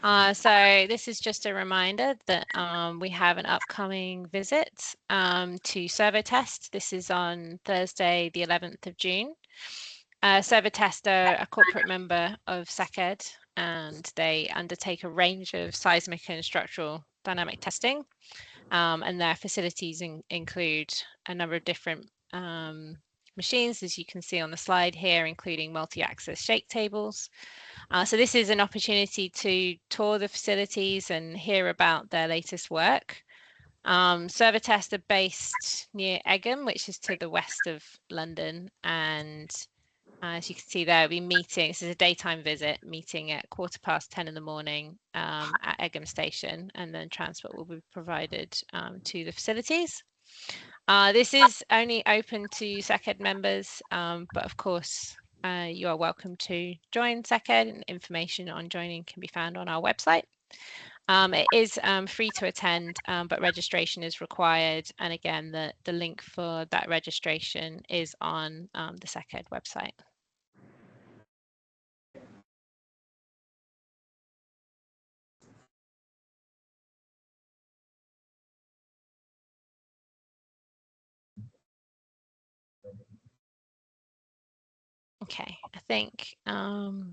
So this is just a reminder that we have an upcoming visit to Servotest. This is on Thursday, the 11th of June. Servotest are a corporate member of SECED, and they undertake a range of seismic and structural dynamic testing. And their facilities include a number of different machines, as you can see on the slide here, including multi-axis shake tables. So this is an opportunity to tour the facilities and hear about their latest work. Servotest are based near Egham, which is to the west of London, and as you can see there, we'll be meeting, this is a daytime visit, meeting at 10:15 in the morning at Egham Station, and then transport will be provided to the facilities. This is only open to SECED members, but of course, you are welcome to join SECED, and information on joining can be found on our website. It is free to attend, but registration is required. And again, the link for that registration is on the SECED website. Okay, I think well,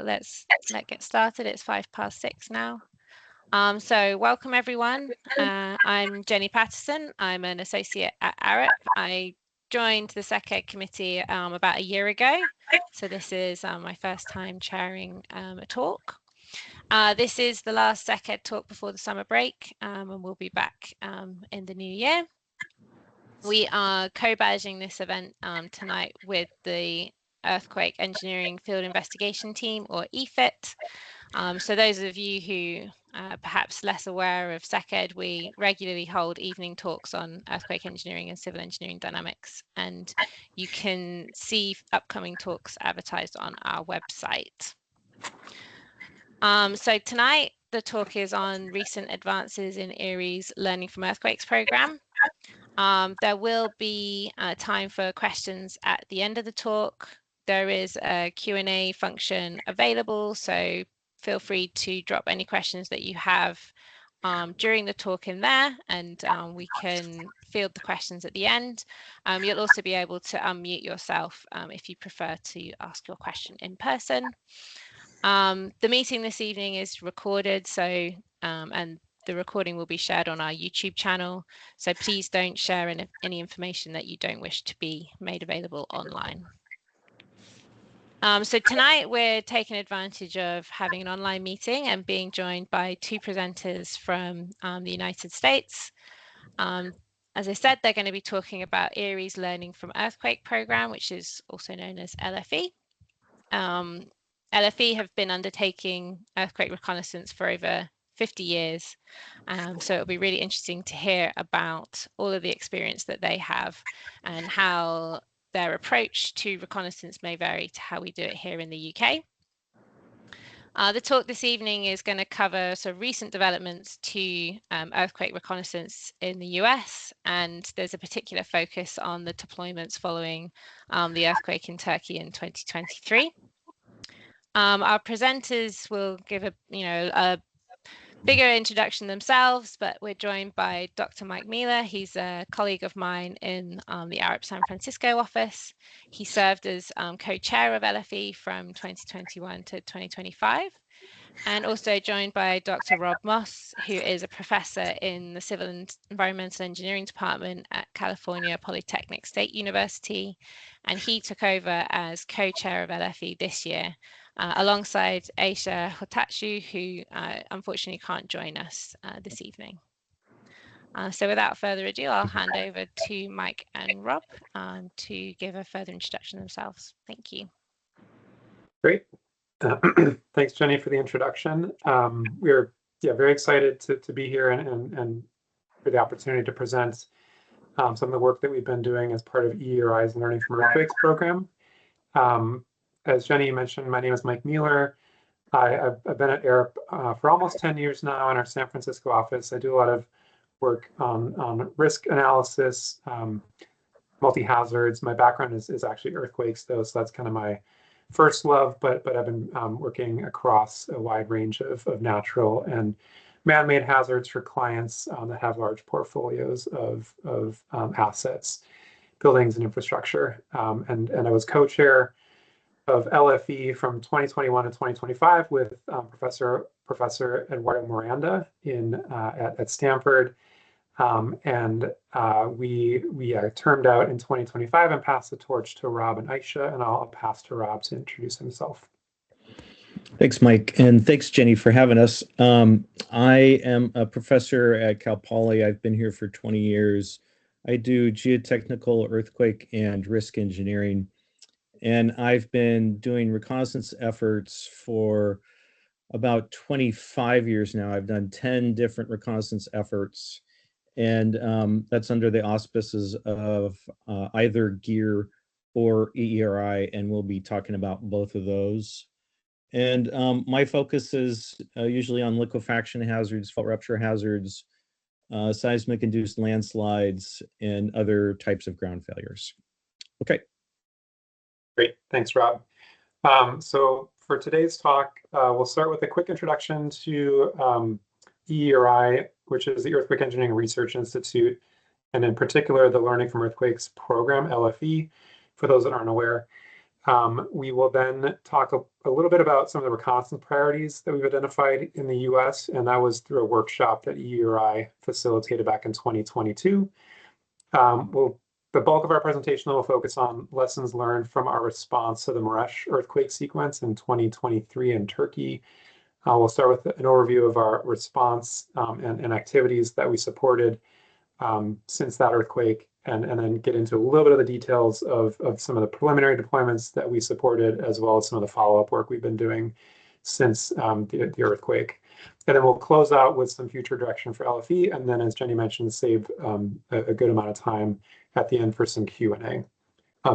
let's get started. It's 6:05 now. So welcome everyone. I'm Jenny Pattison. I'm an associate at Arup. I joined the SECED committee about a year ago. So this is my first time chairing a talk. This is the last SECED talk before the summer break, and we'll be back in the new year. We are co-badging this event tonight with the Earthquake Engineering Field Investigation Team, or EFIT. So those of you who are perhaps less aware of SECED, we regularly hold evening talks on earthquake engineering and civil engineering dynamics, and you can see upcoming talks advertised on our website. So tonight, the talk is on recent advances in EERI's Learning from Earthquakes program. There will be time for questions at the end of the talk. There is a Q&A function available, so feel free to drop any questions that you have during the talk in there, and we can field the questions at the end. You'll also be able to unmute yourself if you prefer to ask your question in person. The meeting this evening is recorded, so and the recording will be shared on our YouTube channel, so please don't share any information that you don't wish to be made available online. So tonight we're taking advantage of having an online meeting and being joined by two presenters from the United States. As I said, they're going to be talking about EERI's Learning from Earthquake program, which is also known as LFE. LFE have been undertaking earthquake reconnaissance for over 50 years. So it'll be really interesting to hear about all of the experience that they have and how their approach to reconnaissance may vary to how we do it here in the UK. The talk this evening is going to cover some recent developments to earthquake reconnaissance in the US, and there's a particular focus on the deployments following the earthquake in Turkey in 2023. Our presenters will give a bigger introduction themselves, but we're joined by Dr. Mike Mieler. He's a colleague of mine in the Arup San Francisco office. He served as co-chair of LFE from 2021 to 2025, and also joined by Dr. Robb, who is a professor in the Civil and Environmental Engineering Department at California Polytechnic State University, and he took over as co-chair of LFE this year, alongside Aisha Hotatshu, who unfortunately can't join us this evening. So without further ado, I'll hand over to Mike and Rob to give a further introduction themselves. Thank you. Great. Thanks, Jenny, for the introduction. We're very excited to be here and for the opportunity to present some of the work that we've been doing as part of EERI's Learning from Earthquakes program. As Jenny mentioned, my name is Mike Mieler. I've been at Arup for almost 10 years now in our San Francisco office. I do a lot of work on risk analysis, multi-hazards. My background is actually earthquakes, though, so that's kind of my first love, but I've been working across a wide range of natural and man-made hazards for clients that have large portfolios of assets, buildings, and infrastructure. And I was co-chair of LFE from 2021 to 2025 with Professor Eduardo Miranda at Stanford. We termed out in 2025 and passed the torch to Robb and Aisha, and I'll pass to Robb to introduce himself. Thanks, Mike, and thanks, Jenny, for having us. I am a professor at Cal Poly. I've been here for 20 years. I do geotechnical, earthquake, and risk engineering, and I've been doing reconnaissance efforts for about 25 years now. I've done 10 different reconnaissance efforts, and that's under the auspices of either GEAR or EERI, and we'll be talking about both of those. And my focus is usually on liquefaction hazards, fault rupture hazards, seismic-induced landslides, and other types of ground failures. Okay. Great, thanks, Robb. So for today's talk, we'll start with a quick introduction to EERI, which is the Earthquake Engineering Research Institute, and in particular, the Learning from Earthquakes program, LFE, for those that aren't aware. We will then talk a little bit about some of the reconnaissance priorities that we've identified in the US, and that was through a workshop that EERI facilitated back in 2022. The bulk of our presentation will focus on lessons learned from our response to the Marash earthquake sequence in 2023 in Turkey. We'll start with an overview of our response and activities that we supported since that earthquake, and then get into a little bit of the details of some of the preliminary deployments that we supported, as well as some of the follow-up work we've been doing since the earthquake. And then we'll close out with some future direction for LFE, and then, as Jenny mentioned, save a good amount of time at the end for some Q&A.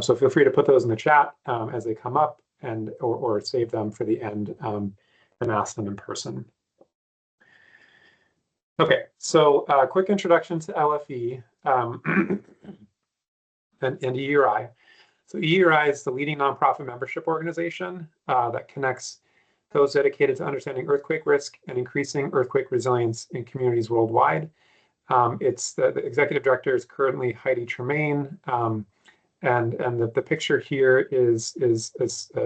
So feel free to put those in the chat as they come up, and or save them for the end and ask them in person. Okay, so quick introduction to LFE and EERI. So EERI is the leading nonprofit membership organization that connects those dedicated to understanding earthquake risk and increasing earthquake resilience in communities worldwide. It's the executive director is currently Heidi Tremaine, and the picture here is a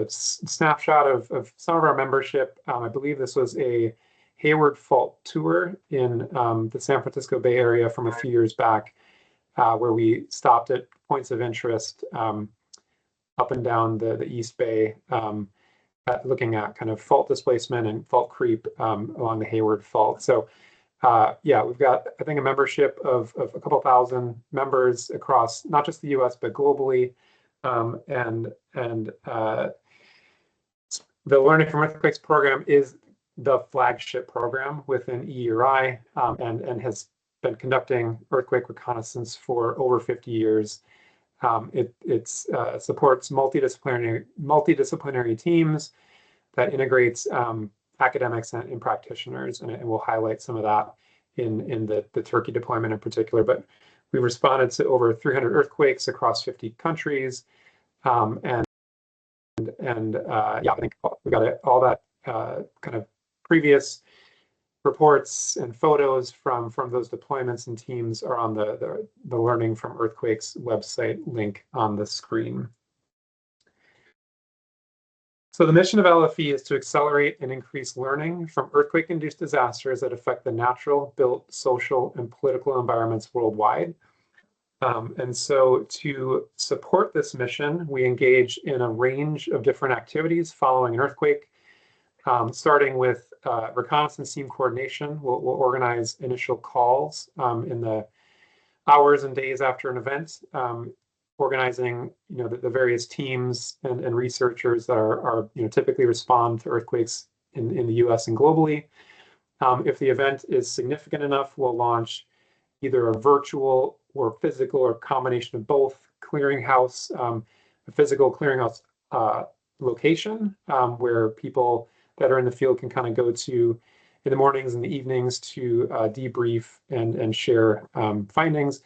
snapshot of some of our membership. I believe this was a Hayward Fault tour in the San Francisco Bay Area from a few years back, where we stopped at points of interest up and down the East Bay, looking at kind of fault displacement and fault creep along the Hayward Fault. So yeah, we've got, I think, a membership of a couple thousand members across not just the US, but globally. And the Learning from Earthquakes program is the flagship program within EERI, and has been conducting earthquake reconnaissance for over 50 years. It supports multidisciplinary teams that integrates academics and practitioners, and we'll highlight some of that in the Turkey deployment in particular. But we responded to over 300 earthquakes across 50 countries, yeah, I think we got all that kind of previous reports and photos from those deployments and teams are on the Learning from Earthquakes website link on the screen. So the mission of LFE is to accelerate and increase learning from earthquake-induced disasters that affect the natural, built, social, and political environments worldwide. And so to support this mission, we engage in a range of different activities following an earthquake, starting with reconnaissance team coordination. We'll organize initial calls in the hours and days after an event, organizing the various teams and researchers that are typically respond to earthquakes in the US and globally. If the event is significant enough, we'll launch either a virtual or physical or combination of both clearinghouse, a physical clearinghouse location where people that are in the field can kind of go to in the mornings and the evenings to debrief and share findings.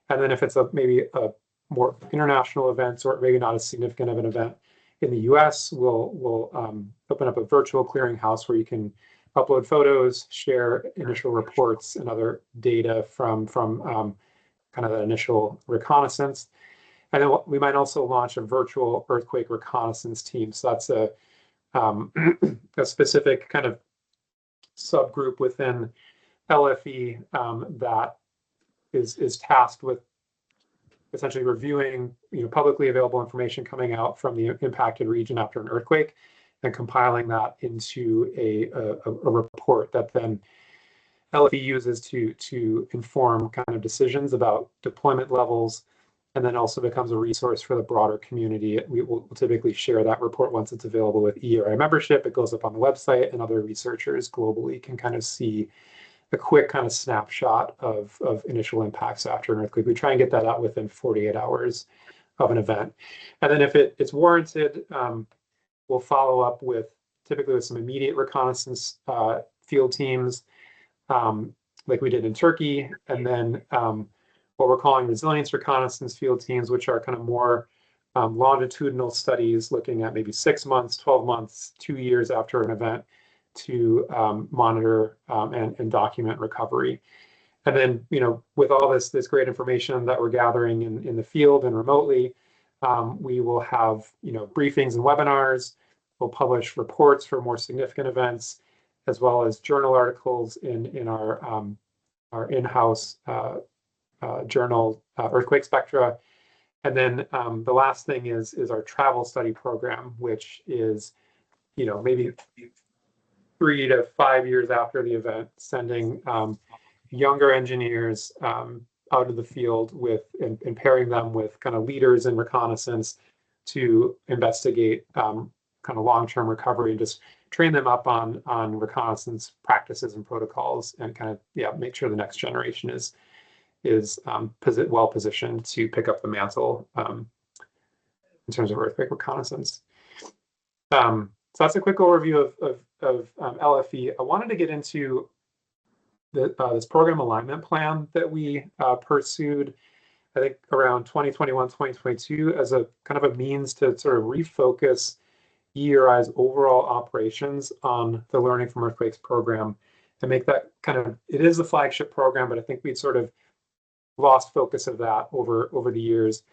And then if it's maybe a more international event, or maybe not as significant of an event, in the US, we'll open up a virtual clearinghouse where you can upload photos, share initial reports and other data from kind of that initial reconnaissance. And then we might also launch a virtual earthquake reconnaissance team. So that's a specific kind of subgroup within LFE that is tasked with essentially reviewing publicly available information coming out from the impacted region after an earthquake and compiling that into a report that then LFE uses to inform kind of decisions about deployment levels, and then also becomes a resource for the broader community. We will typically share that report once it's available with EERI membership. It goes up on the website, and other researchers globally can kind of see a quick kind of snapshot of initial impacts after an earthquake. We try and get that out within 48 hours of an event. And then if it's warranted, we'll follow up typically with some immediate reconnaissance field teams, like we did in Turkey, and then what we're calling resilience reconnaissance field teams, which are kind of more longitudinal studies looking at maybe 6 months, 12 months, 2 years after an event to monitor and document recovery. And then, with all this great information that we're gathering in the field and remotely, we will have, briefings and webinars. We'll publish reports for more significant events, as well as journal articles in our in-house journal, Earthquake Spectra. And then the last thing is our travel study program, which is, maybe 3 to 5 years after the event, sending younger engineers out of the field and pairing them with kind of leaders in reconnaissance to investigate kind of long-term recovery and just train them up on reconnaissance practices and protocols, and kind of make sure the next generation is well positioned to pick up the mantle in terms of earthquake reconnaissance. So that's a quick overview of LFE. I wanted to get into this program alignment plan that we pursued, I think, around 2021, 2022, as a kind of a means to sort of refocus EERI's overall operations on the Learning from Earthquakes program, and make that it is the flagship program, but I think we'd sort of lost focus of that over the years.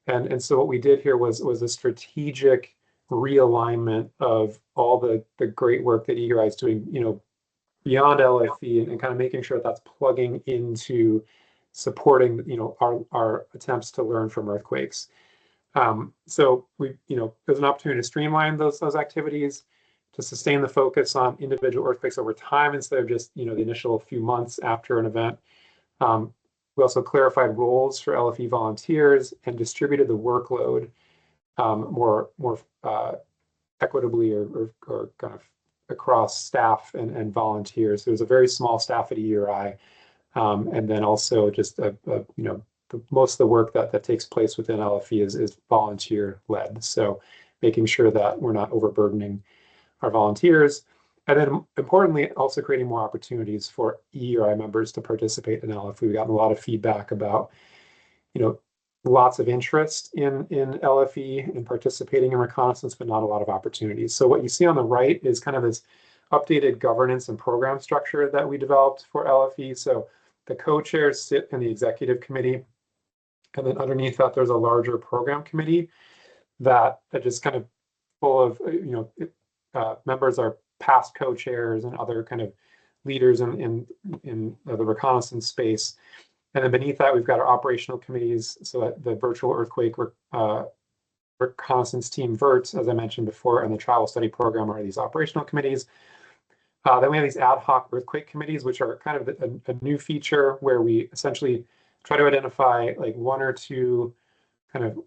And so what we did here was a strategic realignment of all the great work that EERI is doing, beyond LFE, and kind of making sure that's plugging into supporting, our attempts to learn from earthquakes. So there's an opportunity to streamline those activities, to sustain the focus on individual earthquakes over time instead of just, the initial few months after an event. We also clarified roles for LFE volunteers and distributed the workload more equitably or kind of across staff and volunteers. There's a very small staff at EERI, and then also just most of the work that takes place within LFE is volunteer led. So making sure that we're not overburdening our volunteers, and then importantly, also creating more opportunities for EERI members to participate in LFE. We've gotten a lot of feedback about, lots of interest in LFE and participating in reconnaissance, but not a lot of opportunities. So what you see on the right is kind of this updated governance and program structure that we developed for LFE. So the co-chairs sit in the executive committee, and then underneath that, there's a larger program committee that just kind of full of, members are past co-chairs and other kind of leaders in the reconnaissance space. And then beneath that, we've got our operational committees. So the virtual earthquake reconnaissance team, VERT, as I mentioned before, and the travel study program are these operational committees. Then we have these ad hoc earthquake committees, which are kind of a new feature where we essentially try to identify like 1 or 2 kind of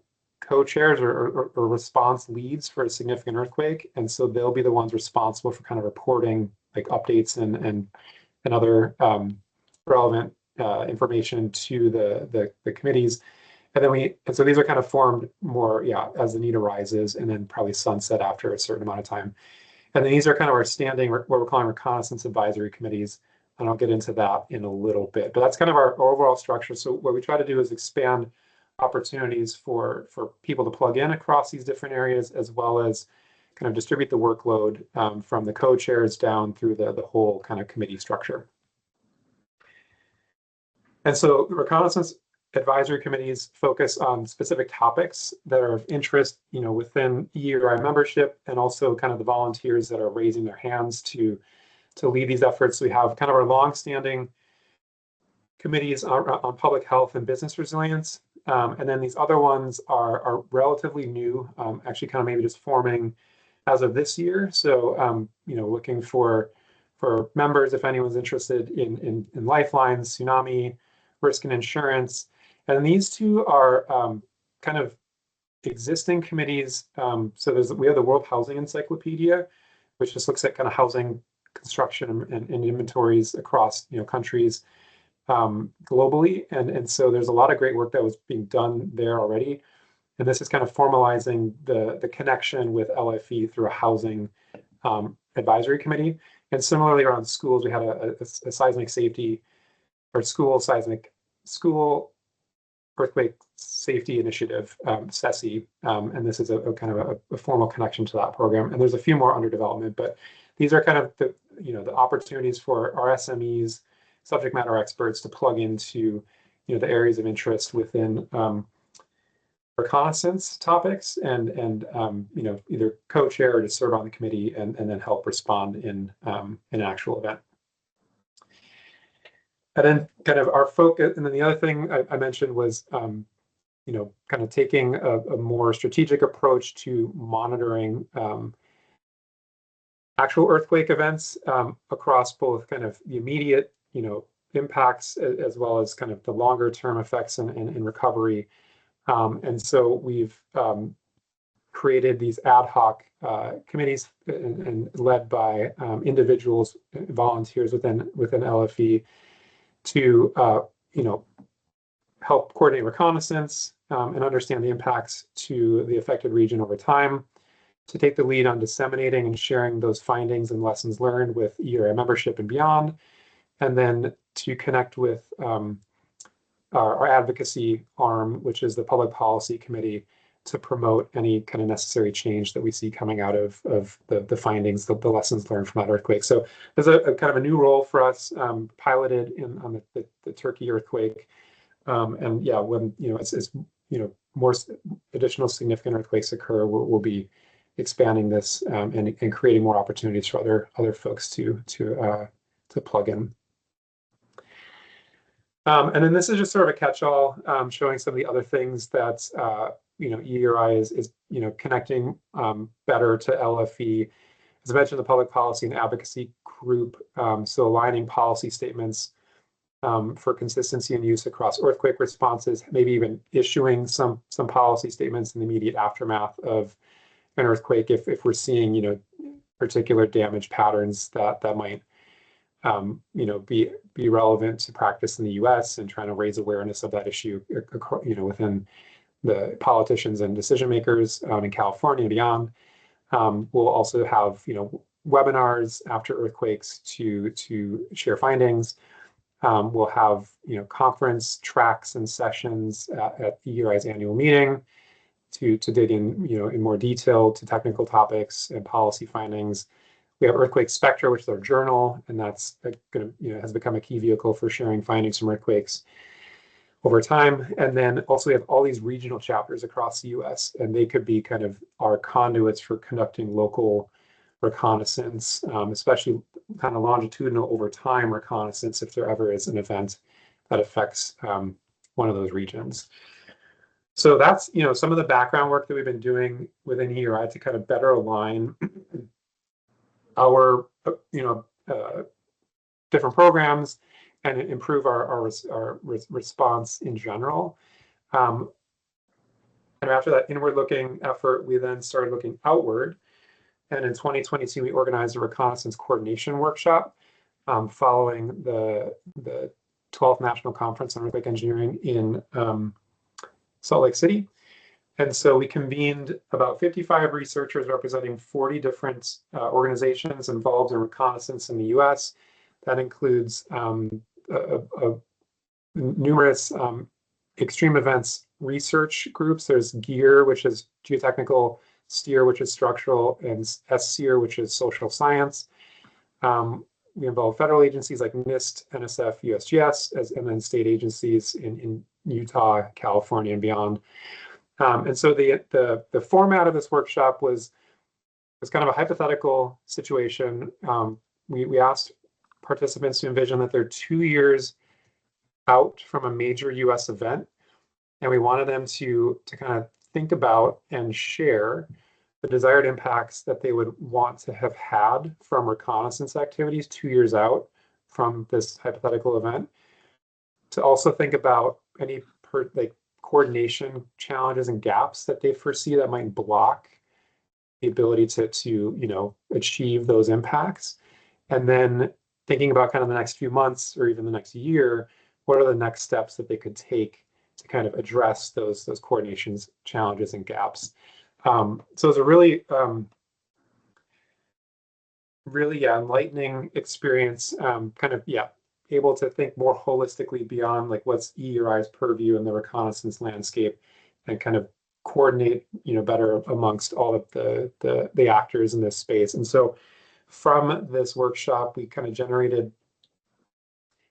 co-chairs or response leads for a significant earthquake. And so they'll be the ones responsible for kind of reporting like updates and other relevant information to the committees. And so these are kind of formed more, as the need arises, and then probably sunset after a certain amount of time. And then these are kind of our standing, what we're calling reconnaissance advisory committees. And I'll get into that in a little bit, but that's kind of our overall structure. So what we try to do is expand opportunities for people to plug in across these different areas, as well as kind of distribute the workload from the co-chairs down through the whole kind of committee structure. And so reconnaissance advisory committees focus on specific topics that are of interest, within EERI membership, and also kind of the volunteers that are raising their hands to lead these efforts. We have kind of our long-standing committees on public health and business resilience. And then these other ones are relatively new, actually kind of maybe just forming as of this year. So, looking for members, if anyone's interested in lifelines, tsunami, risk and insurance. And these two are kind of existing committees. So we have the World Housing Encyclopedia, which just looks at kind of housing construction and inventories across countries globally. And so there's a lot of great work that was being done there already. And this is kind of formalizing the connection with LFE through a housing advisory committee. And similarly around schools, we had a seismic safety or school earthquake safety initiative, SESI, and this is a kind of a formal connection to that program. And there's a few more under development, but these are kind of the opportunities for our SMEs, subject matter experts, to plug into the areas of interest within reconnaissance topics, and either co-chair or to serve on the committee and then help respond in an actual event. And then kind of our focus, and then the other thing I mentioned was, kind of taking a more strategic approach to monitoring actual earthquake events across both kind of the immediate, impacts, as well as kind of the longer term effects and recovery. And so we've created these ad hoc committees and led by individuals, volunteers within LFE, to help coordinate reconnaissance and understand the impacts to the affected region over time, to take the lead on disseminating and sharing those findings and lessons learned with EERI membership and beyond, and then to connect with our advocacy arm, which is the Public Policy Committee, to promote any kind of necessary change that we see coming out of the findings, the lessons learned from that earthquake. So there's a kind of a new role for us, piloted on the Turkey earthquake. And yeah, when it's more additional significant earthquakes occur, we'll be expanding this and creating more opportunities for other folks to plug in. And then this is just sort of a catch-all, showing some of the other things that EERI is connecting better to LFE. As I mentioned, the public policy and advocacy group, so aligning policy statements for consistency and use across earthquake responses, maybe even issuing some policy statements in the immediate aftermath of an earthquake if we're seeing particular damage patterns that might be relevant to practice in the U.S. and trying to raise awareness of that issue within the politicians and decision makers in California and beyond. We'll also have webinars after earthquakes to share findings. We'll have conference tracks and sessions at EERI's annual meeting to dig in more detail to technical topics and policy findings. We have Earthquake Spectra, which is our journal, and that's has become a key vehicle for sharing findings from earthquakes over time. And then also we have all these regional chapters across the U.S., and they could be kind of our conduits for conducting local reconnaissance, especially kind of longitudinal over time reconnaissance if there ever is an event that affects one of those regions. So that's some of the background work that we've been doing within EERI to kind of better align our different programs and improve our response in general. And after that inward-looking effort, we then started looking outward. And in 2022, we organized a reconnaissance coordination workshop following the 12th National Conference on Earthquake Engineering in Salt Lake City. And so we convened about 55 researchers representing 40 different organizations involved in reconnaissance in the US. That includes numerous extreme events research groups. There's GEER, which is geotechnical, STEER, which is structural, and SSEER, which is social science. We involve federal agencies like NIST, NSF, USGS, and then state agencies in Utah, California, and beyond. And so the format of this workshop was kind of a hypothetical situation. We asked participants to envision that they're 2 years out from a major US event, and we wanted them to kind of think about and share the desired impacts that they would want to have had from reconnaissance activities 2 years out from this hypothetical event. To also think about any coordination challenges and gaps that they foresee that might block the ability to achieve those impacts. And then thinking about kind of the next few months or even the next year, what are the next steps that they could take to kind of address those coordination challenges and gaps. So it's a really enlightening experience, able to think more holistically beyond like what's EERI's purview in the reconnaissance landscape, and kind of coordinate better amongst all of the actors in this space. And so from this workshop, we kind of generated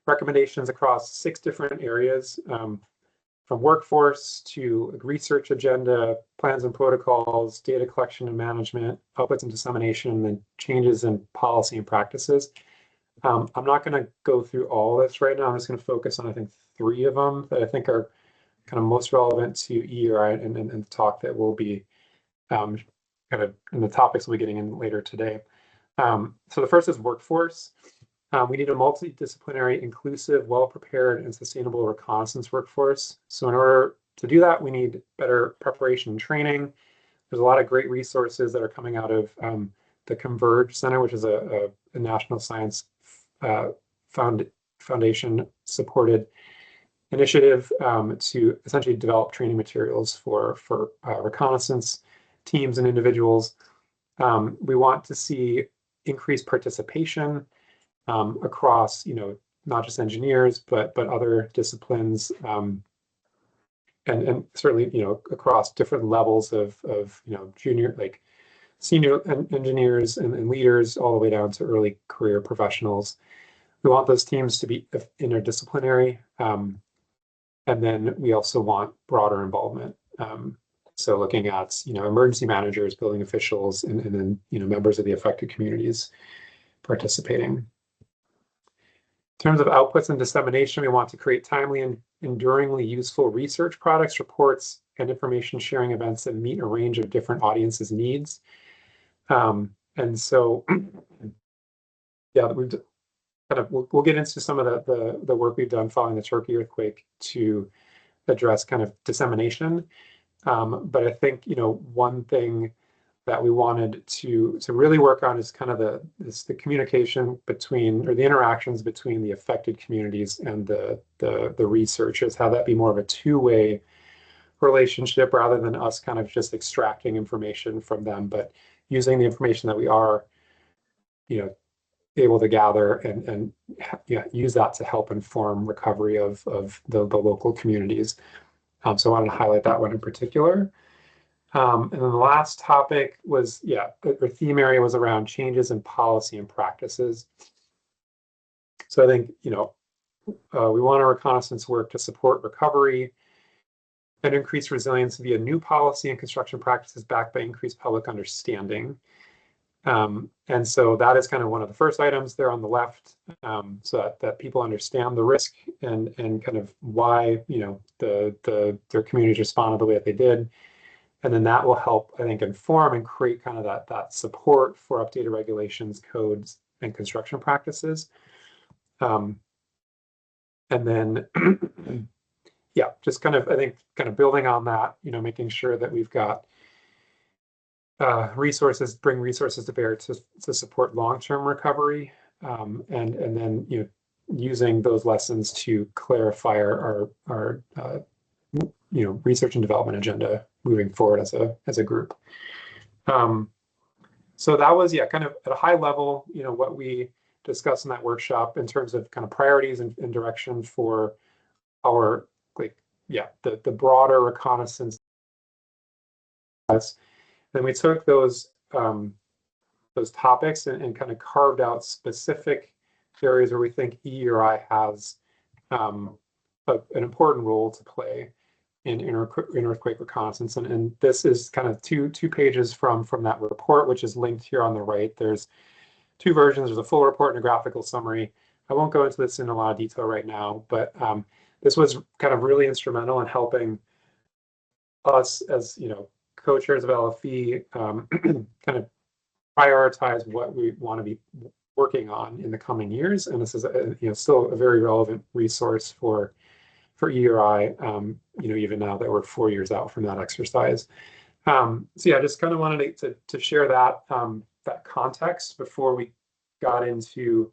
recommendations across 6 different areas, from workforce to research agenda, plans and protocols, data collection and management, outputs and dissemination, and then changes in policy and practices. I'm not going to go through all this right now. I'm just going to focus on, I think, 3 of them that I think are kind of most relevant to EERI and the talk that will be kind of in the topics we'll be getting in later today. So the first is workforce. We need a multidisciplinary, inclusive, well-prepared, and sustainable reconnaissance workforce. So in order to do that, we need better preparation and training. There's a lot of great resources that are coming out of the Converge Center, which is a National Science Foundation-supported initiative to essentially develop training materials for reconnaissance teams and individuals. We want to see increased participation across, not just engineers, but other disciplines, and certainly, across different levels of junior, like senior engineers and leaders, all the way down to early career professionals. We want those teams to be interdisciplinary, and then we also want broader involvement. So looking at emergency managers, building officials, and then members of the affected communities participating. In terms of outputs and dissemination, we want to create timely and enduringly useful research products, reports, and information sharing events that meet a range of different audiences' needs. And so, we'll get into some of the work we've done following the Turkey earthquake to address kind of dissemination. But I think one thing that we wanted to really work on is kind of the communication between, or the interactions between, the affected communities and the researchers, how that be more of a two-way relationship rather than us kind of just extracting information from them, but using the information that we are able to gather and use that to help inform recovery of the local communities. So I wanted to highlight that one in particular. And then the last topic was, our theme area was around changes in policy and practices. So I think, we want our reconnaissance work to support recovery and increase resilience via new policy and construction practices backed by increased public understanding. And so that is kind of one of the first items there on the left, so that people understand the risk and kind of why, their communities responded the way that they did. And then that will help, I think, inform and create kind of that support for updated regulations, codes, and construction practices. And then, just kind of, I think, kind of building on that, making sure that we've got bring resources to bear to support long-term recovery, and then, using those lessons to clarify our research and development agenda moving forward as a group. So that was, kind of at a high level, what we discussed in that workshop in terms of kind of priorities and direction for our the broader reconnaissance. Then we took those topics and kind of carved out specific areas where we think EERI has an important role to play in earthquake reconnaissance. And this is kind of two pages from that report, which is linked here on the right. There's two versions. There's a full report and a graphical summary. I won't go into this in a lot of detail right now, but this was kind of really instrumental in helping us as, co-chairs of LFE kind of prioritize what we want to be working on in the coming years. And this is still a very relevant resource for EERI, even now that we're 4 years out from that exercise. So yeah, I just kind of wanted to share that that context before we got into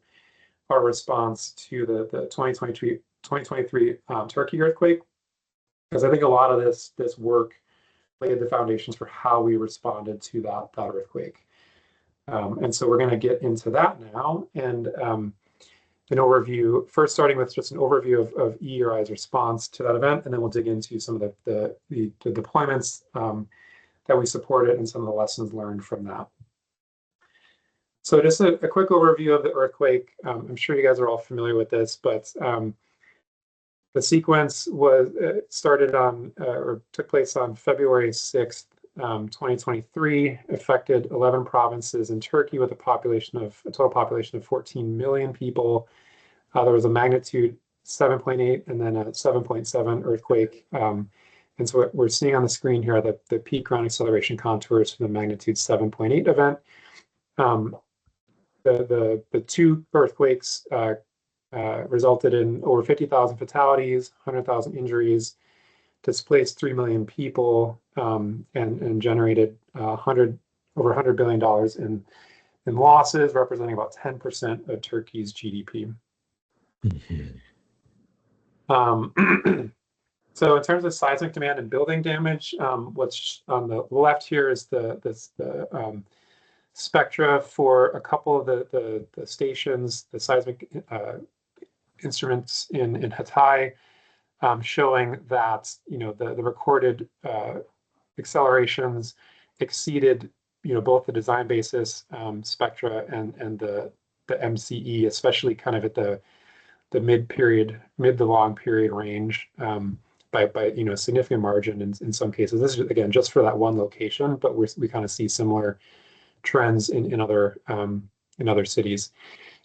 our response to the 2023 Turkey earthquake, because I think a lot of this work laid the foundations for how we responded to that earthquake. And so we're going to get into that now, and an overview, first starting with just an overview of EERI's response to that event, and then we'll dig into some of the deployments that we supported and some of the lessons learned from that. So just a quick overview of the earthquake. I'm sure you guys are all familiar with this, but the sequence was started on or took place on February 6th, 2023, affected 11 provinces in Turkey with a total population of 14 million people. There was a magnitude 7.8 and then a 7.7 earthquake. And so what we're seeing on the screen here are the peak ground acceleration contours for the magnitude 7.8 event. The two earthquakes resulted in over 50,000 fatalities, 100,000 injuries, displaced 3 million people, and generated over $100 billion in losses, representing about 10% of Turkey's GDP. So in terms of seismic demand and building damage, what's on the left here is the spectra for a couple of the stations, the seismic instruments in Hatay, showing that the recorded accelerations exceeded both the design basis spectra and the MCE, especially kind of at the mid to long period range, by a significant margin in some cases. This is again just for that one location, but we kind of see similar trends in other cities.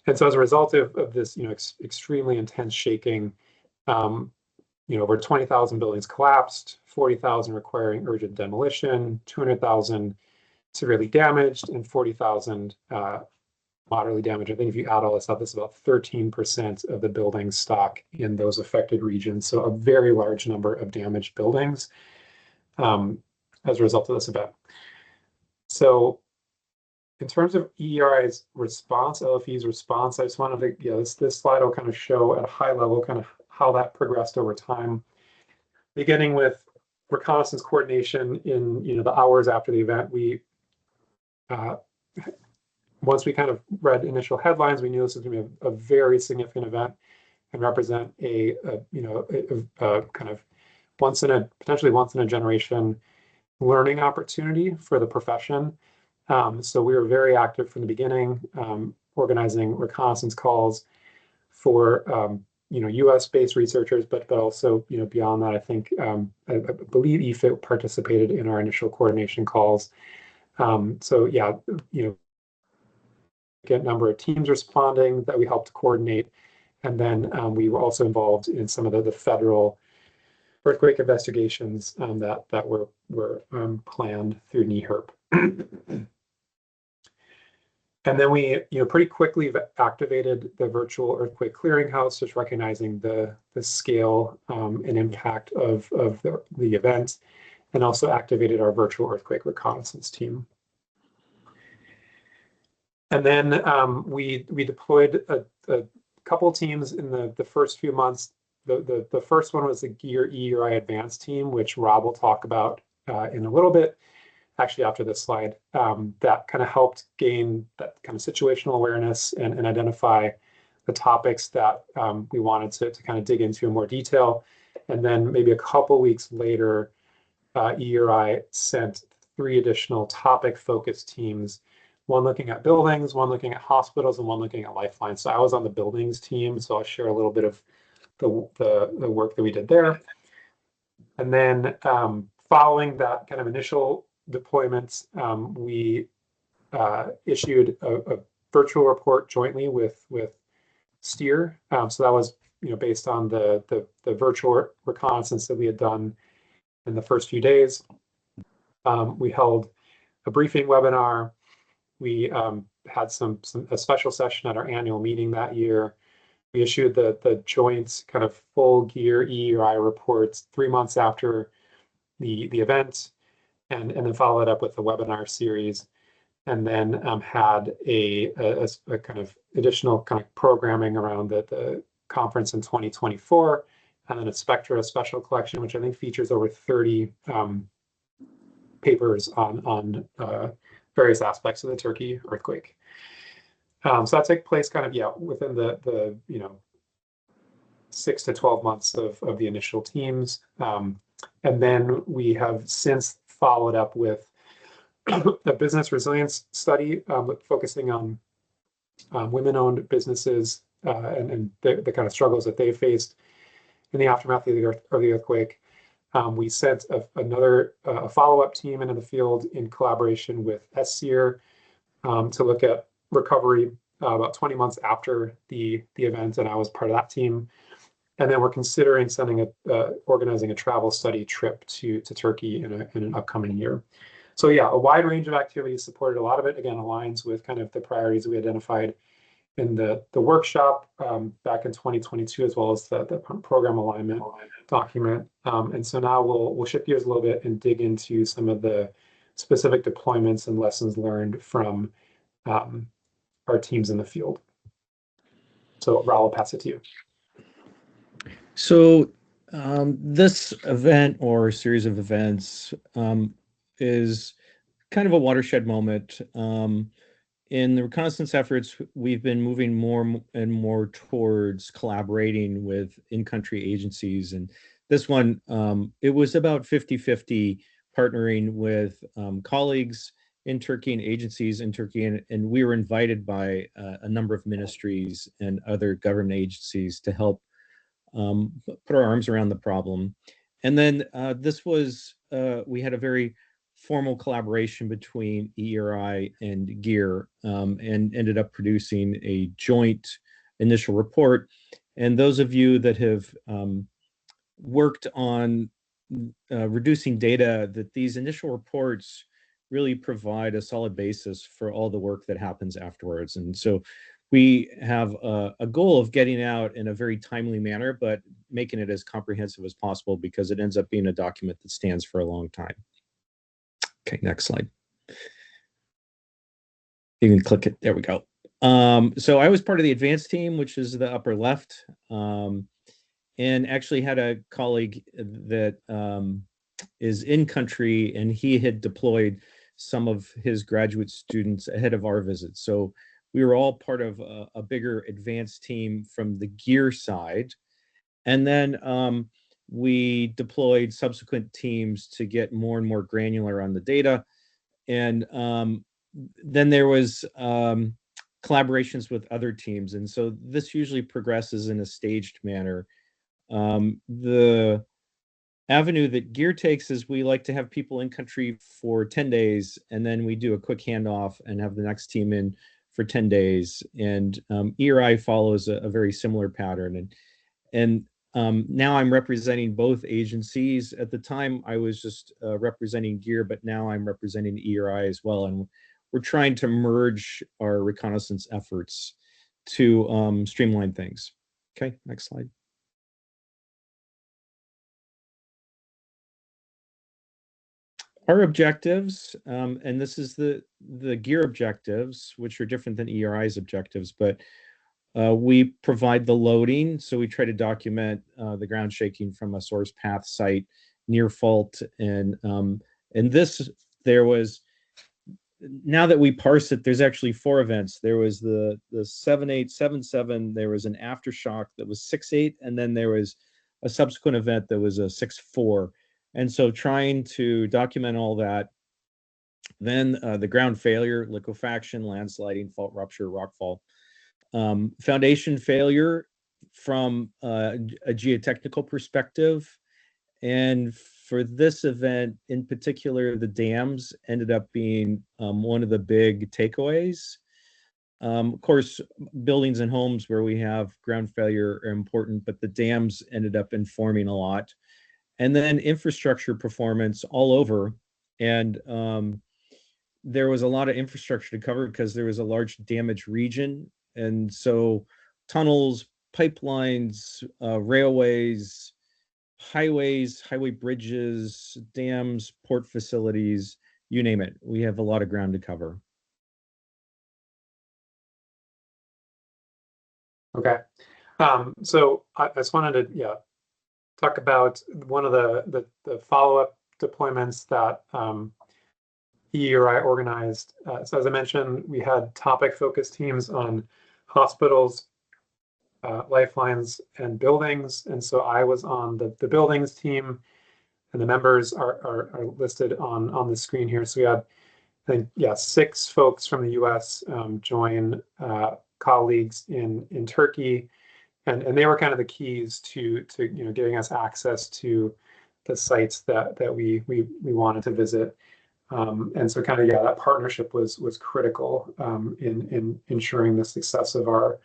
And so as a result of this extremely intense shaking, over 20,000 buildings collapsed, 40,000 requiring urgent demolition, 200,000 severely damaged, and 40,000 moderately damaged. I think if you add all this up, it's about 13% of the building stock in those affected regions. So a very large number of damaged buildings as a result of this event. So in terms of EERI's response, LFE's response, I just wanted to, this slide will kind of show at a high level kind of how that progressed over time, beginning with reconnaissance coordination in the hours after the event. We once we kind of read initial headlines, we knew this was going to be a very significant event and represent a kind of potentially once in a generation learning opportunity for the profession. So we were very active from the beginning, organizing reconnaissance calls for U.S.-based researchers, but also beyond that. I think I believe EFIT participated in our initial coordination calls. So yeah, get a number of teams responding that we helped coordinate, and then we were also involved in some of the federal earthquake investigations that were planned through NEHRP. And then we pretty quickly activated the virtual earthquake clearinghouse, just recognizing the scale and impact of the event, and also activated our virtual earthquake reconnaissance team. And then we deployed a couple teams in the first few months. The first one was the GEAR EERI Advanced team, which Rob will talk about in a little bit, actually after this slide, that kind of helped gain that kind of situational awareness and identify the topics that we wanted to kind of dig into in more detail. And then maybe a couple weeks later, EERI sent 3 additional topic-focused teams, one looking at buildings, one looking at hospitals, and one looking at lifelines. So I was on the buildings team, so I'll share a little bit of the work that we did there. And then following that kind of initial deployment, we issued a virtual report jointly with STEER. So that was based on the virtual reconnaissance that we had done in the first few days. We held a briefing webinar. We had a special session at our annual meeting that year. We issued the joint kind of full gear EERI reports 3 months after the event, and then followed up with a webinar series, and then had a kind of additional kind of programming around the conference in 2024, and then a Spectra special collection, which I think features over 30 papers on various aspects of the Turkey earthquake. So that took place kind of within the 6 to 12 months of the initial teams, and then we have since followed up with a business resilience study focusing on women-owned businesses and the kind of struggles that they faced in the aftermath of the earthquake. We sent another follow-up team into the field in collaboration with SCEER to look at recovery about 20 months after the event, and I was part of that team. And then we're considering organizing a travel study trip to Turkey in an upcoming year. So yeah, a wide range of activities supported. A lot of it, again, aligns with kind of the priorities we identified in the workshop back in 2022, as well as the program alignment document. And so now we'll shift gears a little bit and dig into some of the specific deployments and lessons learned from our teams in the field. So Robb, I'll pass it to you. So this event or series of events is kind of a watershed moment. In the reconnaissance efforts, we've been moving more and more towards collaborating with in-country agencies. And this one, it was about 50-50 partnering with colleagues in Turkey and agencies in Turkey. And we were invited by a number of ministries and other government agencies to help put our arms around the problem. And then this was, we had a very formal collaboration between EERI and GEAR and ended up producing a joint initial report. And those of you that have worked on reducing data, that these initial reports really provide a solid basis for all the work that happens afterwards. And so we have a goal of getting out in a very timely manner, but making it as comprehensive as possible, because it ends up being a document that stands for a long time. Okay, next slide. You can click it. There we go. So I was part of the advanced team, which is the upper left, and actually had a colleague that is in country, and he had deployed some of his graduate students ahead of our visit. So we were all part of a bigger advanced team from the GEAR side. And then we deployed subsequent teams to get more and more granular on the data. And then there was collaborations with other teams. And so this usually progresses in a staged manner. The avenue that GEAR takes is we like to have people in country for 10 days, and then we do a quick handoff and have the next team in for 10 days. And EERI follows a very similar pattern. And now I'm representing both agencies. At the time, I was just representing GEAR, but now I'm representing EERI as well. And we're trying to merge our reconnaissance efforts to streamline things. Okay, next slide. Our objectives, and this is the GEAR objectives, which are different than EERI's objectives, but we provide the loading. So we try to document the ground shaking from a source path site near fault. And this, there was, now that we parse it, there's actually 4 events. There was the 7.8, 7.7, there was an aftershock that was 6.8, and then there was a subsequent event that was a 6.4. And so trying to document all that, then the ground failure, liquefaction, landsliding, fault rupture, rockfall, foundation failure from a geotechnical perspective. And for this event in particular, the dams ended up being one of the big takeaways. Of course, buildings and homes where we have ground failure are important, but the dams ended up informing a lot. And then infrastructure performance all over. And there was a lot of infrastructure to cover because there was a large damaged region. And so tunnels, pipelines, railways, highways, highway bridges, dams, port facilities, you name it. We have a lot of ground to cover. Okay. So I just wanted to talk about one of the follow-up deployments that EERI organized. So as I mentioned, we had topic-focused teams on hospitals, lifelines, and buildings. And so I was on the buildings team, and the members are listed on the screen here. So we had, I think, 6 folks from the US join colleagues in Turkey. And they were kind of the keys to giving us access to the sites that we wanted to visit. And so kind of that partnership was critical in ensuring the success of our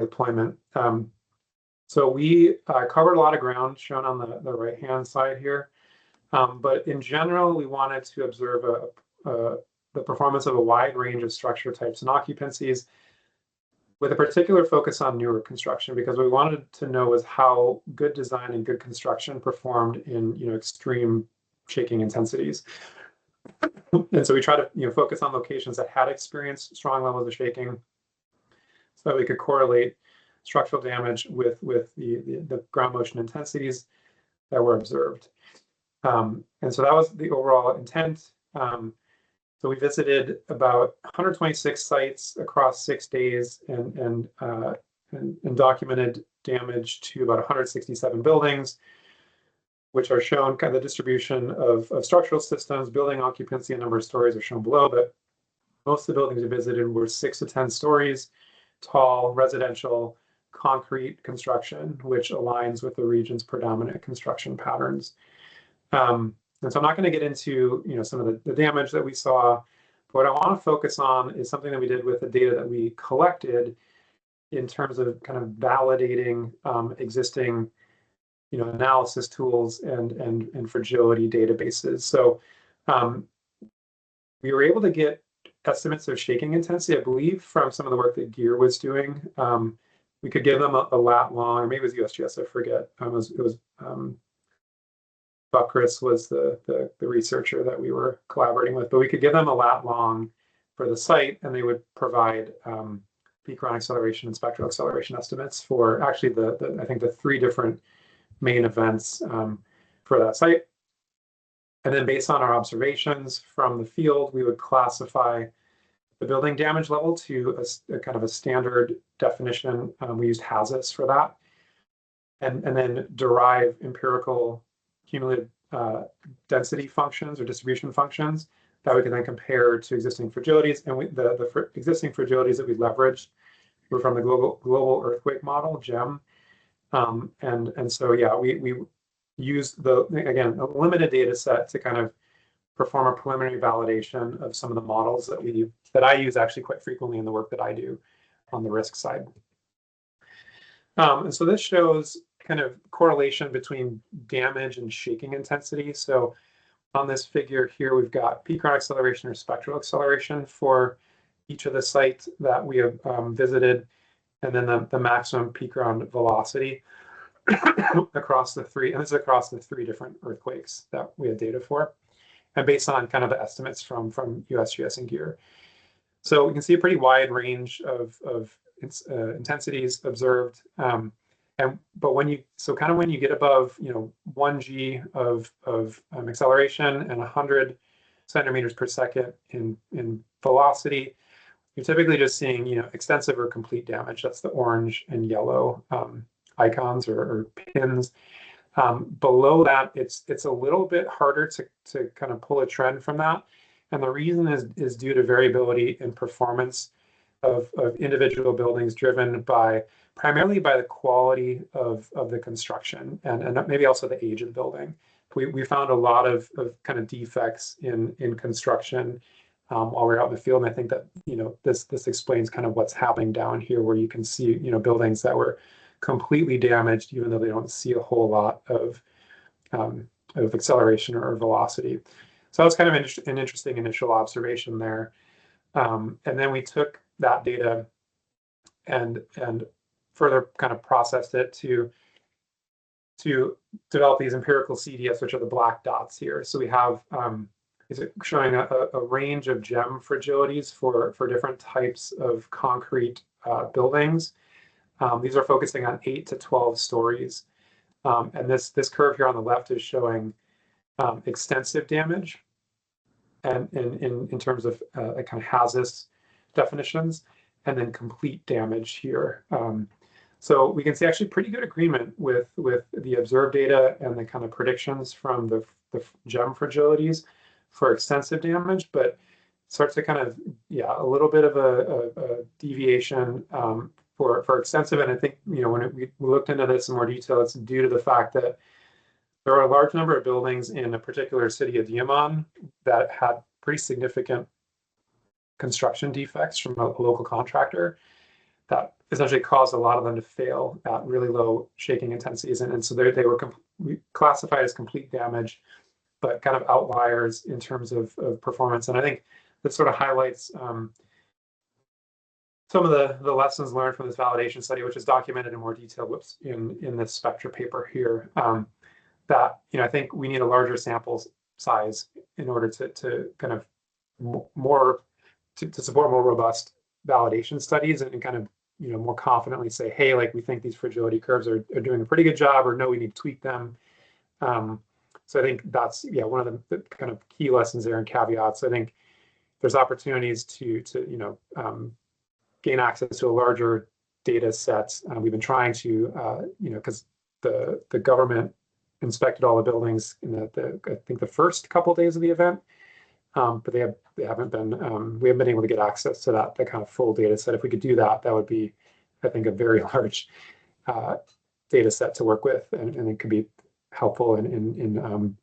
deployment. So we covered a lot of ground shown on the right hand side here, but in general we wanted to observe the performance of a wide range of structure types and occupancies, with a particular focus on newer construction, because what we wanted to know was how good design and good construction performed in extreme shaking intensities. And so we try to focus on locations that had experienced strong levels of shaking, so that we could correlate structural damage with the ground motion intensities that were observed. And so that was the overall intent. So we visited about 126 sites across 6 days and documented damage to about 167 buildings, which are shown kind of the distribution of structural systems. Building occupancy and number of stories are shown below, but most of the buildings we visited were 6 to 10 stories tall, residential, concrete construction, which aligns with the region's predominant construction patterns. And so I'm not going to get into some of the damage that we saw, but what I want to focus on is something that we did with the data that we collected in terms of kind of validating existing analysis tools and fragility databases. So we were able to get estimates of shaking intensity, I believe, from some of the work that Gear was doing. We could give them a lat long, or maybe it was USGS, I forget. It was Buckris was the researcher that we were collaborating with, but we could give them a lat long for the site, and they would provide peak run acceleration and spectral acceleration estimates for actually I think the 3 different main events for that site. And then based on our observations from the field, we would classify the building damage level to a kind of a standard definition. We used HAZUS for that, and then derive empirical cumulative density functions or distribution functions that we can then compare to existing fragilities. And the existing fragilities that we leveraged were from the global earthquake model, GEM. And so we used a limited data set to kind of perform a preliminary validation of some of the models that I use actually quite frequently in the work that I do on the risk side. And so this shows kind of correlation between damage and shaking intensity. So on this figure here, we've got peak run acceleration or spectral acceleration for each of the sites that we have visited, and then the maximum peak run velocity across the 3, and this is across the 3 different earthquakes that we had data for, and based on kind of the estimates from USGS and Gear. So we can see a pretty wide range of intensities observed. But when you get above 1 G of acceleration and 100 centimeters per second in velocity, you're typically just seeing extensive or complete damage. That's the orange and yellow icons or pins. Below that, it's a little bit harder to kind of pull a trend from that. And the reason is due to variability in performance of individual buildings driven primarily by the quality of the construction and maybe also the age of the building. We found a lot of kind of defects in construction while we were out in the field. And I think that, this explains kind of what's happening down here, where you can see, buildings that were completely damaged, even though they don't see a whole lot of acceleration or velocity. So that was kind of an interesting initial observation there. And then we took that data and further kind of processed it to develop these empirical CDS, which are the black dots here. So we have is it showing a range of gem fragilities for different types of concrete buildings. These are focusing on 8 to 12 stories. And this curve here on the left is showing extensive damage and in terms of kind of hazardous definitions, and then complete damage here. So we can see actually pretty good agreement with the observed data and the kind of predictions from the gem fragilities for extensive damage, but starts to kind of, a little bit of a deviation for extensive. And I think, when we looked into this in more detail, it's due to the fact that there are a large number of buildings in a particular city of Diamond that had pretty significant construction defects from a local contractor that essentially caused a lot of them to fail at really low shaking intensities. And so they were classified as complete damage, but kind of outliers in terms of performance. And I think that sort of highlights some of the lessons learned from this validation study, which is documented in more detail in this Spectra paper here. That I think we need a larger sample size in order to kind of to support more robust validation studies and kind of more confidently say, hey, like, we think these fragility curves are doing a pretty good job, or no, we need to tweak them. So I think that's one of the kind of key lessons there and caveats. I think there's opportunities to gain access to a larger data set. We've been trying to because the government inspected all the buildings in I think the first couple of days of the event, but we haven't been able to get access to that kind of full data set. If we could do that, that would be, I think, a very large data set to work with, and it could be helpful in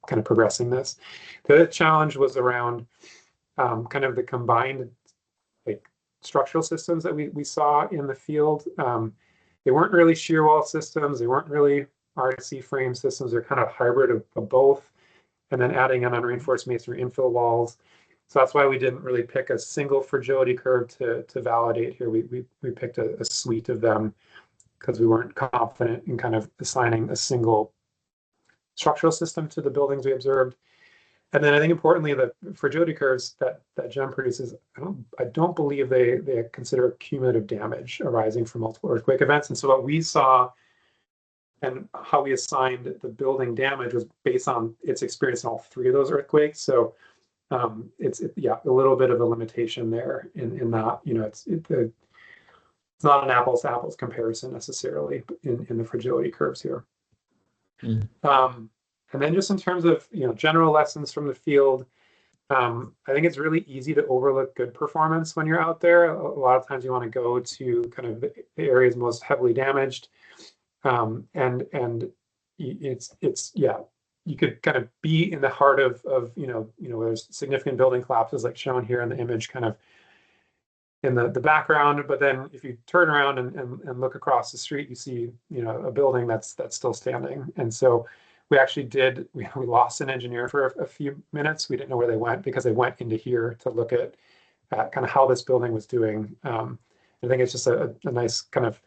kind of progressing this. The other challenge was around kind of the combined structural systems that we saw in the field. They weren't really shear wall systems. They weren't really RC frame systems. They're kind of hybrid of both, and then adding in on reinforced masonry infill walls. So that's why we didn't really pick a single fragility curve to validate here. We picked a suite of them because we weren't confident in kind of assigning a single structural system to the buildings we observed. And then I think importantly, the fragility curves that GEM produces, I don't believe they consider cumulative damage arising from multiple earthquake events. And so what we saw and how we assigned the building damage was based on its experience in all 3 of those earthquakes. So it's a little bit of a limitation there in that, it's not an apples to apples comparison necessarily in the fragility curves here. And then just in terms of general lessons from the field, I think it's really easy to overlook good performance when you're out there. A lot of times you want to go to kind of the areas most heavily damaged, and it's you could kind of be in the heart of there's significant building collapses like shown here in the image, kind of in the background. But then if you turn around and look across the street, you see a building that's still standing. And so we actually we lost an engineer for a few minutes. We didn't know where they went because they went into here to look at kind of how this building was doing. I think it's just a nice kind of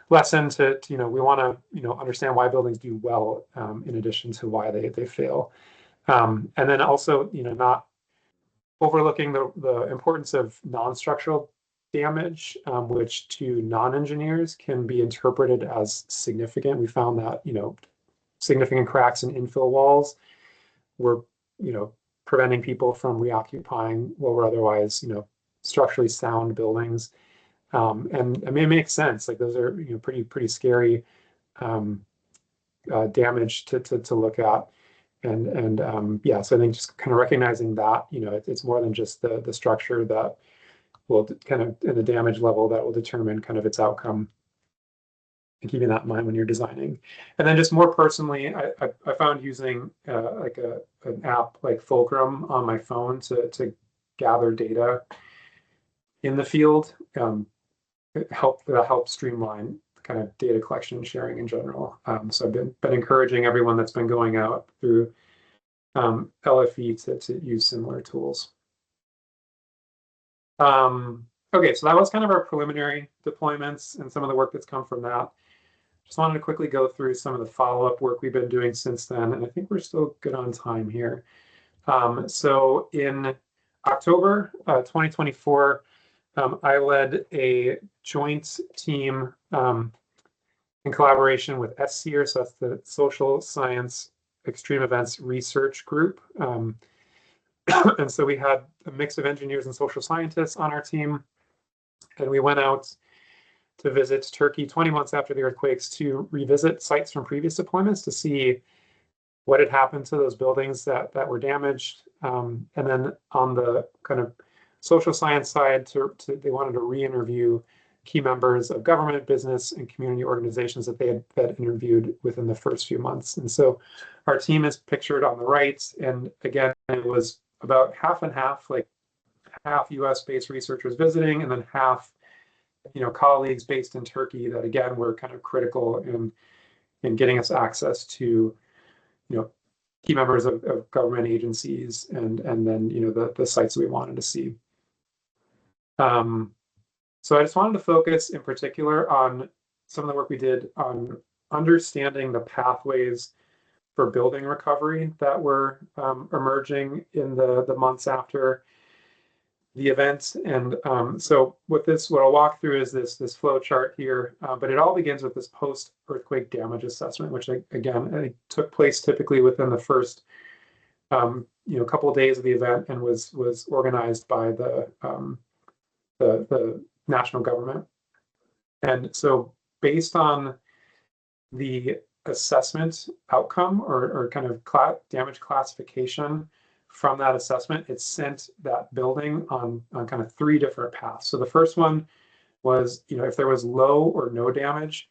lesson to we want to understand why buildings do well in addition to why they fail, and then also not overlooking the importance of non-structural damage, which to non-engineers can be interpreted as significant. We found that significant cracks in infill walls were preventing people from reoccupying what were otherwise structurally sound buildings. And I mean, it makes sense. Like, those are pretty scary damage to look at. And yeah, so I think just kind of recognizing that, it's more than just the structure that will kind of, and the damage level that will determine kind of its outcome, and keeping that in mind when you're designing. And then just more personally, I found using like an app like Fulcrum on my phone to gather data in the field. That helps streamline kind of data collection and sharing in general. So I've been encouraging everyone that's been going out through LFE to use similar tools. Okay, so that was kind of our preliminary deployments and some of the work that's come from that. Just wanted to quickly go through some of the follow-up work we've been doing since then, and I think we're still good on time here. So in October 2024, I led a joint team in collaboration with SSEER, so that's the Social Science Extreme Events Research Group. And so we had a mix of engineers and social scientists on our team, and we went out to visit Turkey 20 months after the earthquakes to revisit sites from previous deployments to see what had happened to those buildings that were damaged. And then on the kind of social science side, they wanted to re-interview key members of government, business, and community organizations that they had interviewed within the first few months. And so our team is pictured on the right. And again, it was about half and half, like half US-based researchers visiting, and then half colleagues based in Turkey that, again, were kind of critical in getting us access to key members of government agencies and then the sites that we wanted to see. So I just wanted to focus in particular on some of the work we did on understanding the pathways for building recovery that were emerging in the months after the event. And so what I'll walk through is this flow chart here, but it all begins with this post-earthquake damage assessment, which again took place typically within the first couple of days of the event and was organized by the national government. And so based on the assessment outcome or kind of damage classification from that assessment, it sent that building on kind of 3 different paths. So the first one was, if there was low or no damage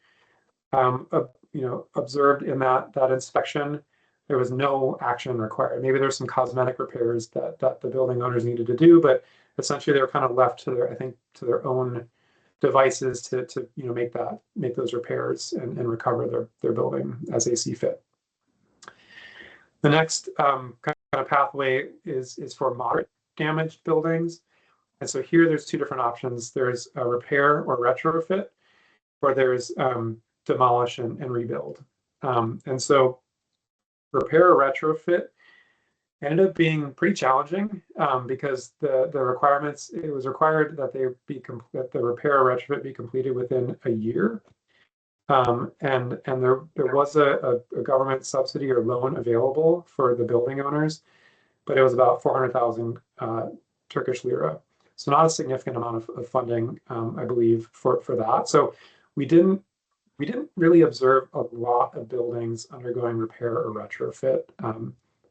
observed in that inspection, there was no action required. Maybe there's some cosmetic repairs that the building owners needed to do, but essentially they were kind of left to their own devices to make those repairs and recover their building as they see fit. The next kind of pathway is for moderate damaged buildings. And so here there's 2 different options. There's a repair or retrofit, or there's demolish and rebuild. And so repair or retrofit ended up being pretty challenging because the requirements, it was required that that the repair or retrofit be completed within a year. And there was a government subsidy or loan available for the building owners, but it was about 400,000 Turkish lira. So not a significant amount of funding, I believe, for that. So we didn't really observe a lot of buildings undergoing repair or retrofit.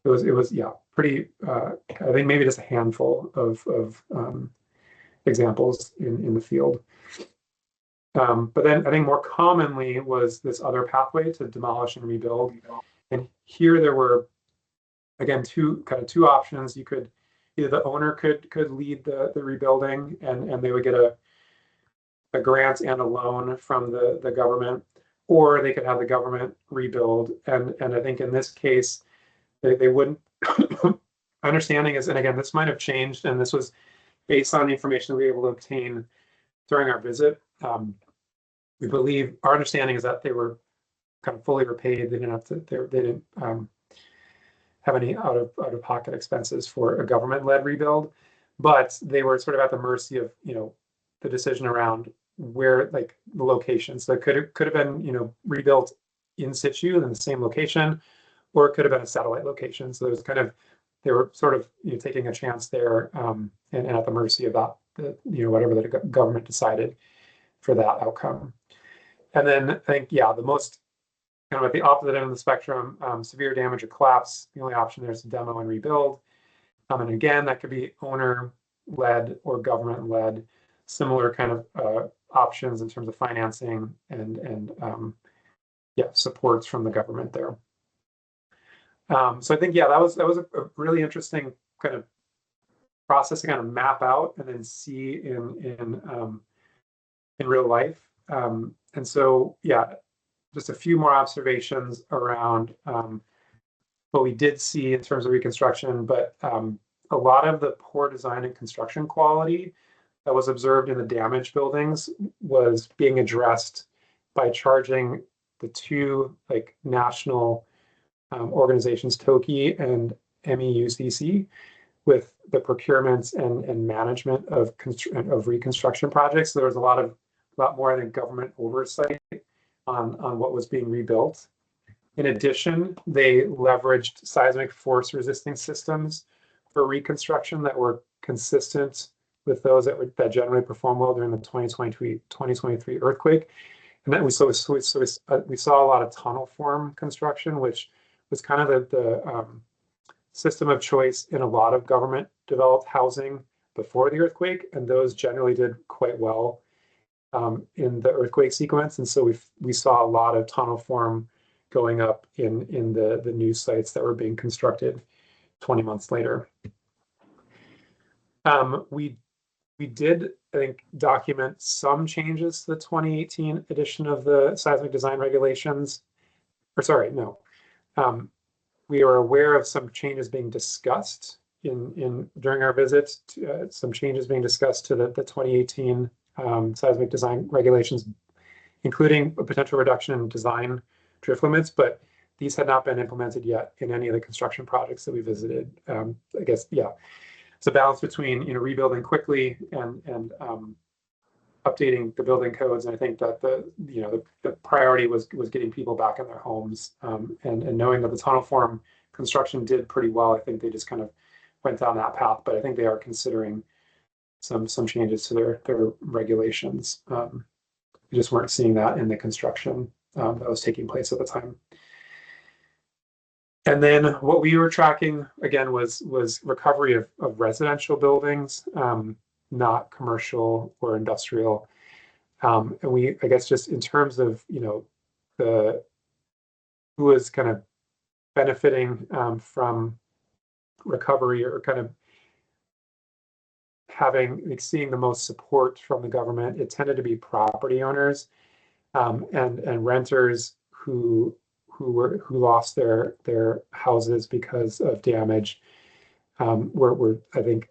It was pretty. I think maybe just a handful of examples in the field. But then I think more commonly was this other pathway to demolish and rebuild. And here there were, again, two options. You could either the owner could lead the rebuilding and they would get a grant and a loan from the government, or they could have the government rebuild. And I think in this case, they wouldn't. Understanding is, and again, this might have changed, and this was based on the information that we were able to obtain during our visit. We believe our understanding is that they were kind of fully repaid. They didn't have to. They didn't have any out of pocket expenses for a government-led rebuild, but they were sort of at the mercy of the decision around where, like, the location. So it could have been rebuilt in situ in the same location, or it could have been a satellite location. So there's kind of, they were sort of taking a chance there, and at the mercy of that, whatever the government decided for that outcome. And then I think, the most kind of at the opposite end of the spectrum, severe damage or collapse. The only option there is to demo and rebuild. And again, that could be owner-led or government-led, similar kind of options in terms of financing and yeah, supports from the government there. So I think, yeah, that was a really interesting kind of process to kind of map out and then see in real life. And so, yeah, just a few more observations around what we did see in terms of reconstruction, but a lot of the poor design and construction quality that was observed in the damaged buildings was being addressed by charging the two like national organizations, TOKI and MEUCC, with the procurements and management of reconstruction projects. So there was a lot more, I think, government oversight on what was being rebuilt. In addition, they leveraged seismic force resisting systems for reconstruction that were consistent with those that generally perform well during the 2023 earthquake. And then we saw a lot of tunnel form construction, which was kind of the system of choice in a lot of government developed housing before the earthquake, and those generally did quite well in the earthquake sequence. And so we saw a lot of tunnel form going up in the new sites that were being constructed 20 months later. We did, I think, document some changes to the 2018 edition of the seismic design regulations. Or sorry, no. We are aware of some changes being discussed during our visits, some changes being discussed to the 2018 seismic design regulations, including a potential reduction in design drift limits, but these had not been implemented yet in any of the construction projects that we visited. I guess, yeah, it's a balance between rebuilding quickly and updating the building codes. And I think that the priority was getting people back in their homes, and knowing that the tunnel form construction did pretty well. I think they just kind of went down that path, but I think they are considering some changes to their regulations. We just weren't seeing that in the construction that was taking place at the time. And then what we were tracking again was recovery of residential buildings, not commercial or industrial. And we, I guess, just in terms of who was kind of benefiting from recovery or kind of seeing the most support from the government, it tended to be property owners and renters who lost their houses because of damage, were I think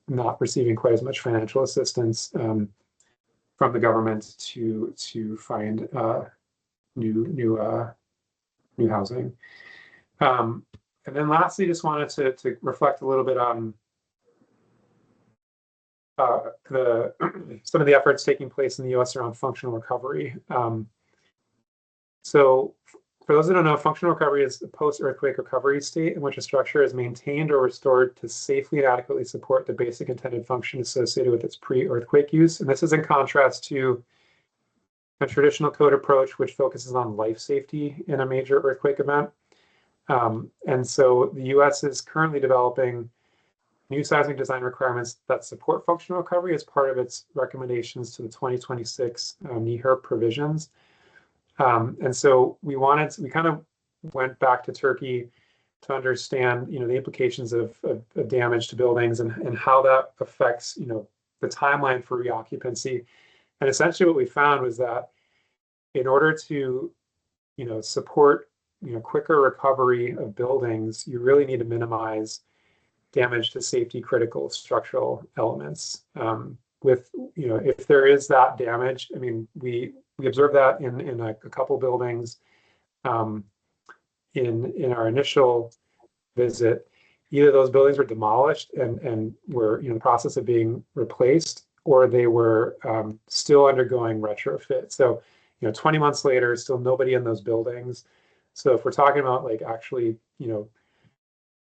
not receiving quite as much financial assistance from the government to find new housing. And then lastly, just wanted to reflect a little bit on some of the efforts taking place in the U.S. around functional recovery. So for those who don't know, functional recovery is a post-earthquake recovery state in which a structure is maintained or restored to safely and adequately support the basic intended function associated with its pre-earthquake use. And this is in contrast to a traditional code approach, which focuses on life safety in a major earthquake event. And so the U.S. is currently developing new seismic design requirements that support functional recovery as part of its recommendations to the 2026 EERI provisions. And so we kind of went back to Turkey to understand, the implications of damage to buildings and how that affects, the timeline for reoccupancy. And essentially what we found was that in order to, support, quicker recovery of buildings, you really need to minimize damage to safety critical structural elements. If there is that damage, I mean, we observed that in a couple buildings in our initial visit. Either those buildings were demolished and were in the process of being replaced, or they were still undergoing retrofit. So 20 months later, still nobody in those buildings. So if we're talking about like actually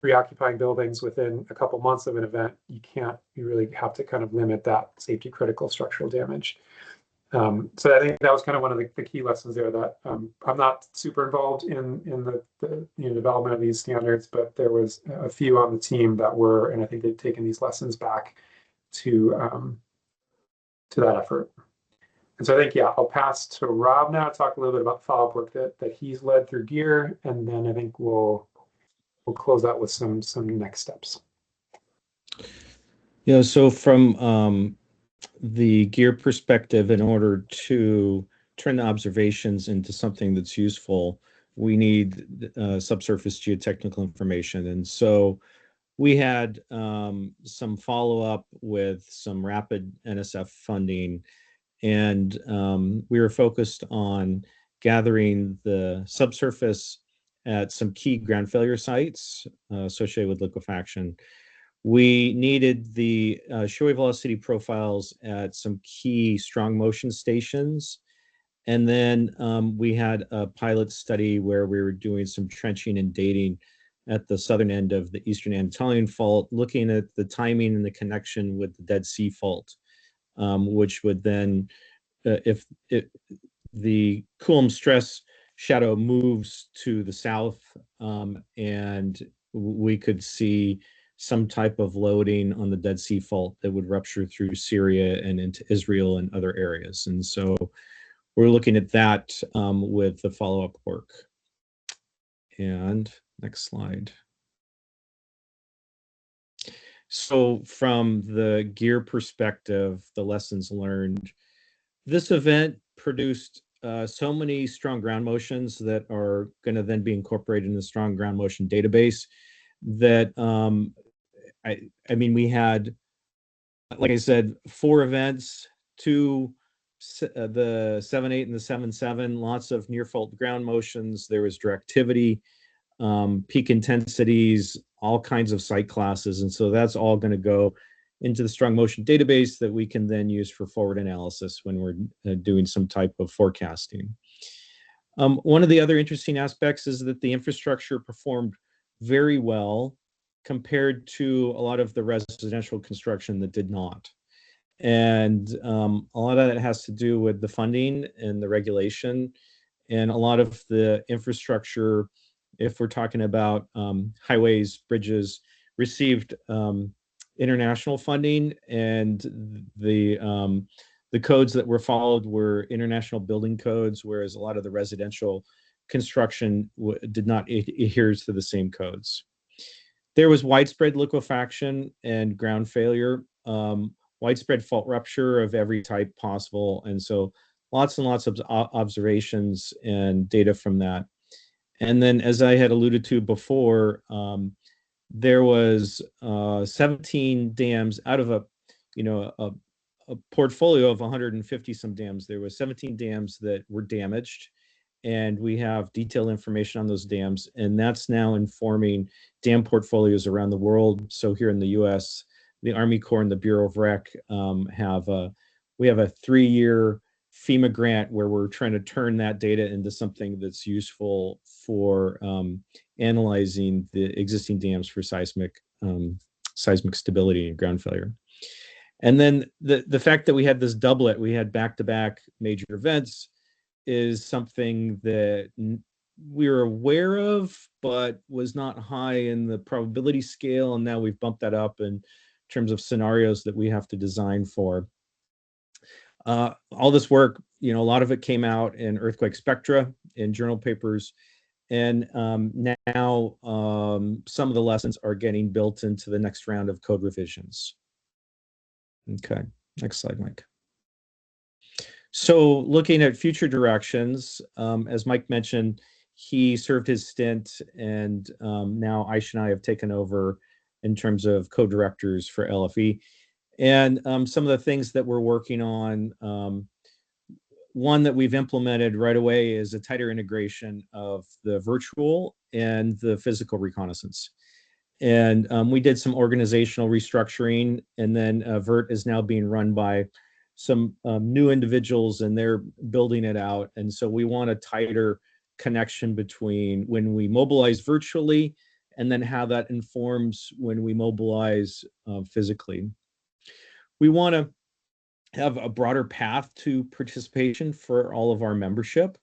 reoccupying buildings within a couple months of an event, you really have to kind of limit that safety critical structural damage. So I think that was kind of one of the key lessons there, that I'm not super involved in the development of these standards, but there was a few on the team that were, and I think they've taken these lessons back to that effort. And so I think, yeah, I'll pass to Rob now to talk a little bit about the follow-up work that he's led through GEAR, and then I think we'll close out with some next steps. Yeah, so from the GEAR perspective, in order to turn the observations into something that's useful, we need subsurface geotechnical information. And so we had some follow-up with some rapid NSF funding, and we were focused on gathering the subsurface at some key ground failure sites associated with liquefaction. We needed the show velocity profiles at some key strong motion stations. And then we had a pilot study where we were doing some trenching and dating at the southern end of the Eastern Anatolian Fault, looking at the timing and the connection with the Dead Sea Fault, which would then, if the Coulomb stress shadow moves to the south, and we could see some type of loading on the Dead Sea Fault that would rupture through Syria and into Israel and other areas. And so we're looking at that with the follow-up work. And next slide. So from the GEAR perspective, the lessons learned, this event produced so many strong ground motions that are going to then be incorporated in the strong ground motion database that I mean, we had, like I said, 4 events, 2, the 7.8 and the 7.7, lots of near fault ground motions. There was directivity, peak intensities, all kinds of site classes. And so that's all going to go into the strong motion database that we can then use for forward analysis when we're doing some type of forecasting. One of the other interesting aspects is that the infrastructure performed very well compared to a lot of the residential construction that did not. And a lot of that has to do with the funding and the regulation, and a lot of the infrastructure, if we're talking about highways, bridges, received international funding, and the codes that were followed were international building codes, whereas a lot of the residential construction did not adhere to the same codes. There was widespread liquefaction and ground failure, widespread fault rupture of every type possible. And so lots and lots of observations and data from that. And then, as I had alluded to before, there was 17 dams out of a portfolio of 150 some dams. There was 17 dams that were damaged, and we have detailed information on those dams, and that's now informing dam portfolios around the world. So here in the U.S., the Army Corps and the Bureau of Rec have a 3-year FEMA grant where we're trying to turn that data into something that's useful for analyzing the existing dams for seismic stability and ground failure. And then the fact that we had this doublet, we had back-to-back major events, is something that we were aware of, but was not high in the probability scale. And now we've bumped that up in terms of scenarios that we have to design for. All this work, a lot of it came out in earthquake spectra, in journal papers. And now some of the lessons are getting built into the next round of code revisions. Okay, next slide, Mike. So looking at future directions, as Mike mentioned, he served his stint, and now Aisha and I have taken over in terms of co-directors for LFE. And some of the things that we're working on, one that we've implemented right away is a tighter integration of the virtual and the physical reconnaissance. And we did some organizational restructuring, and then VERT is now being run by some new individuals, and they're building it out. And so we want a tighter connection between when we mobilize virtually and then how that informs when we mobilize physically. We want to have a broader path to participation for all of our membership,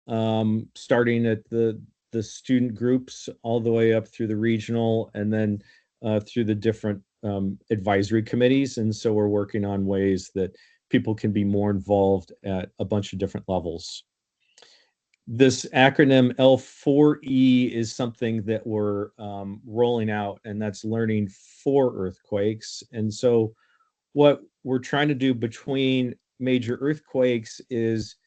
starting at the student groups all the way up through the regional and then through the different advisory committees. And so we're working on ways that people can be more involved at a bunch of different levels. This acronym L4E is something that we're rolling out, and that's learning for earthquakes. And so what we're trying to do between major earthquakes is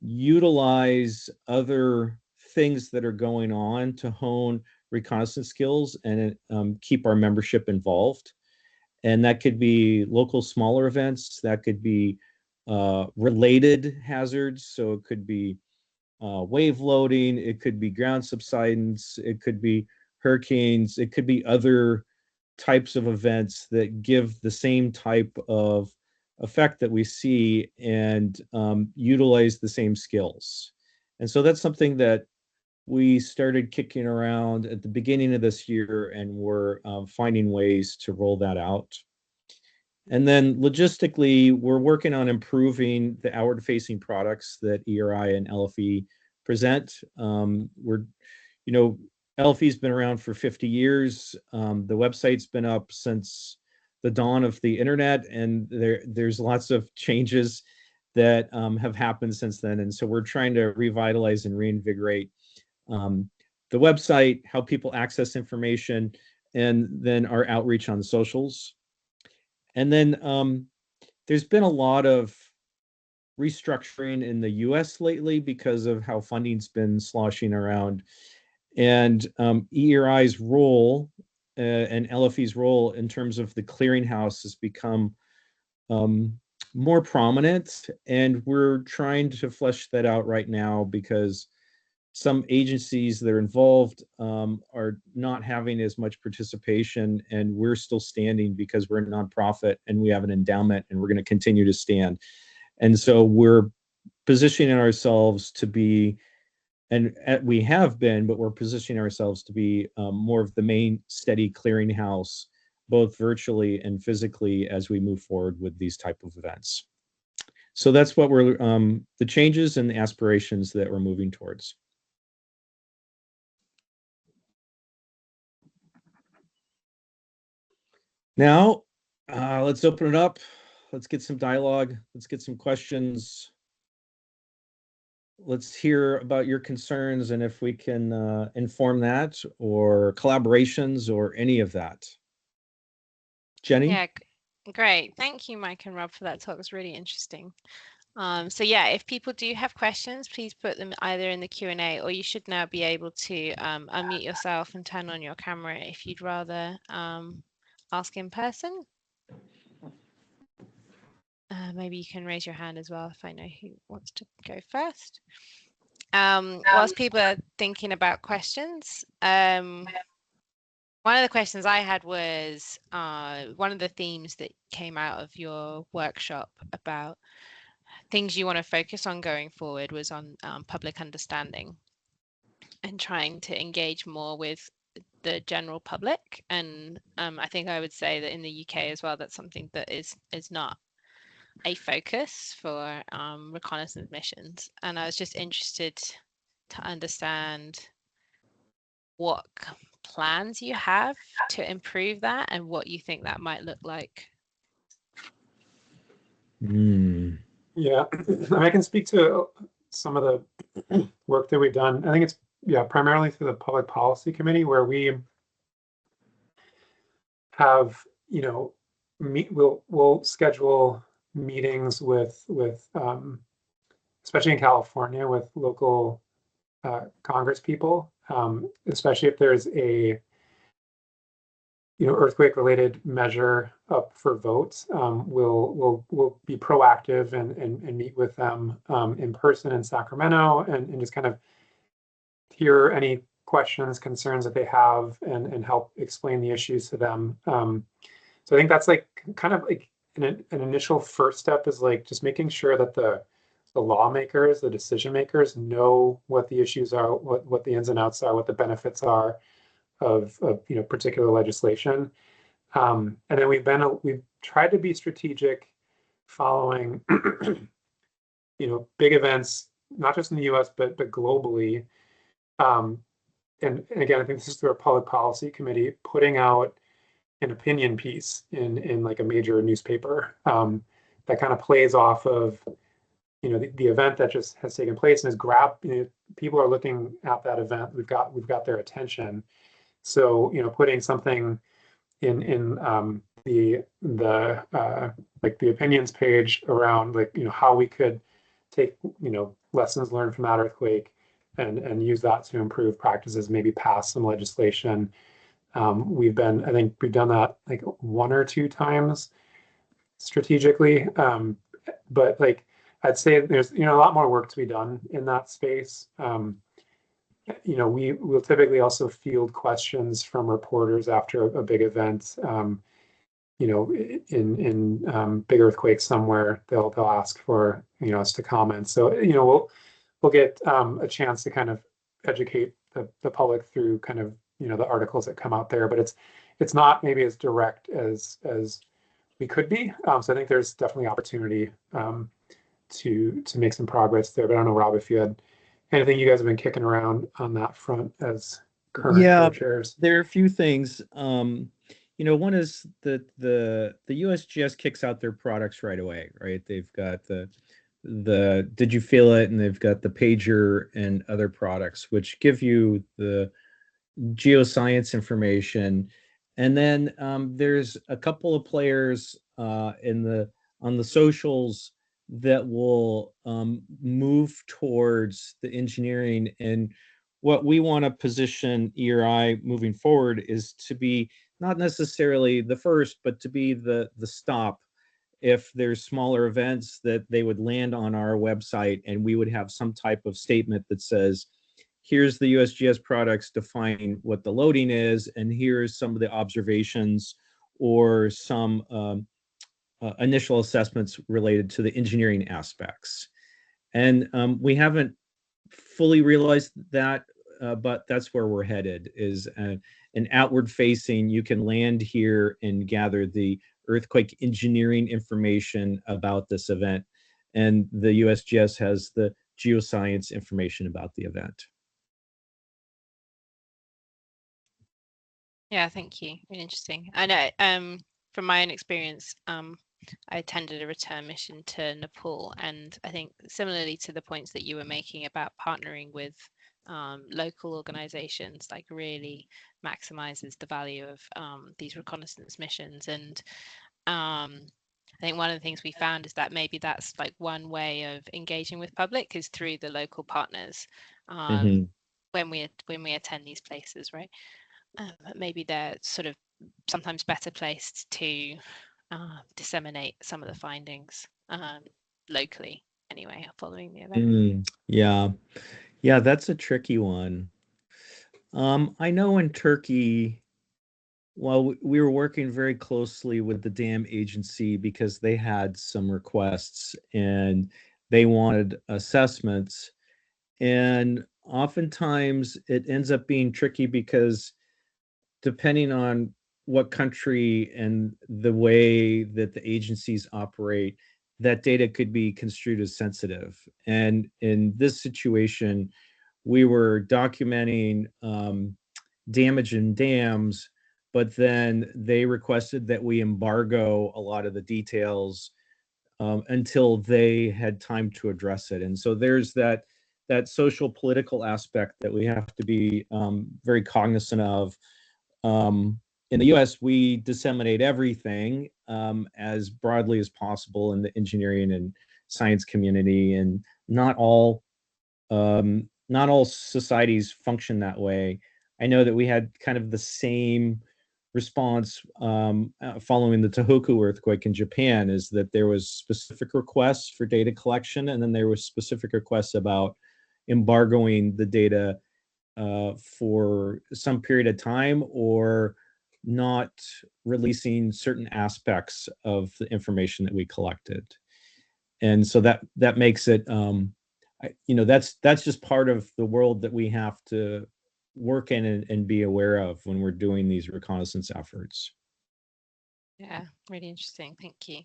utilize other things that are going on to hone reconnaissance skills and keep our membership involved. And that could be local smaller events, that could be related hazards. So it could be wave loading, it could be ground subsidence, it could be hurricanes, it could be other types of events that give the same type of effect that we see and utilize the same skills. And so that's something that we started kicking around at the beginning of this year, and we're finding ways to roll that out. And then logistically, we're working on improving the outward-facing products that EERI and LFE present. LFE's been around for 50 years. The website's been up since the dawn of the internet, and there's lots of changes that have happened since then. And so we're trying to revitalize and reinvigorate the website, how people access information, and then our outreach on socials. And then there's been a lot of restructuring in the US lately because of how funding's been sloshing around. And EERI's role and LFE's role in terms of the clearinghouse has become more prominent. And we're trying to flesh that out right now because some agencies that are involved are not having as much participation, and we're still standing because we're a nonprofit and we have an endowment, and we're going to continue to stand. And so we're positioning ourselves to be, and we have been, but we're positioning ourselves to be more of the main steady clearinghouse, both virtually and physically, as we move forward with these type of events. So that's what we're, the changes and the aspirations that we're moving towards. Now, let's open it up. Let's get some dialogue. Let's get some questions. Let's hear about your concerns and if we can inform that, or collaborations, or any of that. Jenny? Yeah, great. Thank you, Mike and Rob, for that talk. It was really interesting. So yeah, if people do have questions, please put them either in the Q&A, or you should now be able to unmute yourself and turn on your camera if you'd rather ask in person. Maybe you can raise your hand as well if I know who wants to go first. Whilst people are thinking about questions, one of the questions I had was one of the themes that came out of your workshop about things you want to focus on going forward was on public understanding and trying to engage more with the general public. And I think I would say that in the UK as well, that's something that is not a focus for reconnaissance missions. And I was just interested to understand what plans you have to improve that and what you think that might look like. Yeah, I can speak to some of the work that we've done. I think it's primarily through the Public Policy Committee, where we have, we'll schedule meetings with especially in California, with local Congress people, especially if there's a earthquake related measure up for votes. We'll be proactive and meet with them in person in Sacramento and just kind of hear any questions, concerns that they have, and help explain the issues to them. So I think that's like kind of like an initial first step, is like just making sure that the lawmakers, the decision makers, know what the issues are, what the ins and outs are, what the benefits are of particular legislation. And then we've tried to be strategic following, big events, not just in the US, but globally. And again, I think this is through our public policy committee, putting out an opinion piece in like a major newspaper that kind of plays off of the event that just has taken place and is people are looking at that event. We've got their attention. So putting something in the like the opinions page around like how we could take lessons learned from that earthquake and use that to improve practices, maybe pass some legislation. I think we've done that like 1 or 2 times strategically. But like I'd say there's a lot more work to be done in that space. We will typically also field questions from reporters after a big event. In big earthquakes somewhere, they'll ask for us to comment. So we'll get a chance to kind of educate the public through kind of the articles that come out there, but it's not maybe as direct as we could be. So I think there's definitely opportunity to make some progress there. But I don't know, Rob, if you had anything you guys have been kicking around on that front as current co-chairs. There are a few things. One is that the USGS kicks out their products right away, right? They've got the Did You Feel It, and they've got the pager and other products, which give you the geoscience information. And then there's a couple of players on the socials that will move towards the engineering. And what we want to position EERI moving forward is to be not necessarily the first, but to be the stop. If there's smaller events, that they would land on our website and we would have some type of statement that says, here's the USGS products defining what the loading is, and here's some of the observations or some initial assessments related to the engineering aspects. And we haven't fully realized that, but that's where we're headed, is an outward facing, you can land here and gather the earthquake engineering information about this event. And the USGS has the geoscience information about the event. Yeah, thank you. Really interesting. I know from my own experience, I attended a return mission to Nepal, and I think similarly to the points that you were making about partnering with local organizations, like really maximizes the value of these reconnaissance missions. And I think one of the things we found is that maybe that's like one way of engaging with public is through the local partners when we attend these places, right? Maybe they're sort of sometimes better placed to disseminate some of the findings locally anyway, following the event. Yeah, that's a tricky one. I know in Turkey, well, we were working very closely with the dam agency because they had some requests and they wanted assessments. And oftentimes it ends up being tricky because depending on what country and the way that the agencies operate, that data could be construed as sensitive. And in this situation, we were documenting damage in dams, but then they requested that we embargo a lot of the details until they had time to address it. And so there's that social political aspect that we have to be very cognizant of. In the US, we disseminate everything as broadly as possible in the engineering and science community, and not all societies function that way. I know that we had kind of the same response following the Tohoku earthquake in Japan, is that there was specific requests for data collection, and then there was specific requests about embargoing the data for some period of time, or not releasing certain aspects of the information that we collected. And so that makes it, that's just part of the world that we have to work in and be aware of when we're doing these reconnaissance efforts. Yeah, really interesting. Thank you.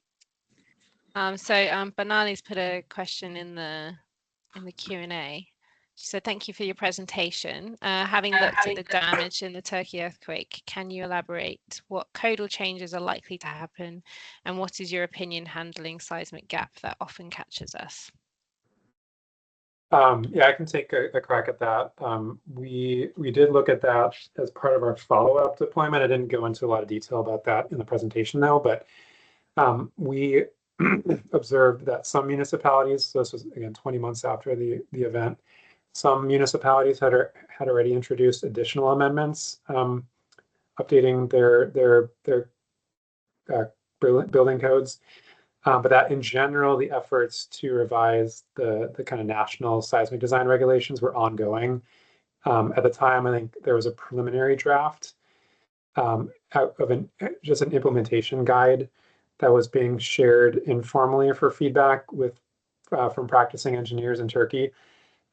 Banali's put a question in the Q&A. She said, thank you for your presentation. Having looked at the damage in the Turkey earthquake, can you elaborate what codal changes are likely to happen, and what is your opinion handling seismic gap that often catches us? Yeah, I can take a crack at that. We did look at that as part of our follow-up deployment. I didn't go into a lot of detail about that in the presentation though, but we observed that some municipalities, so this was again 20 months after the event, some municipalities had already introduced additional amendments, updating their building codes. But that in general, the efforts to revise the kind of national seismic design regulations were ongoing. At the time, I think there was a preliminary draft out of just an implementation guide that was being shared informally for feedback with from practicing engineers in Turkey.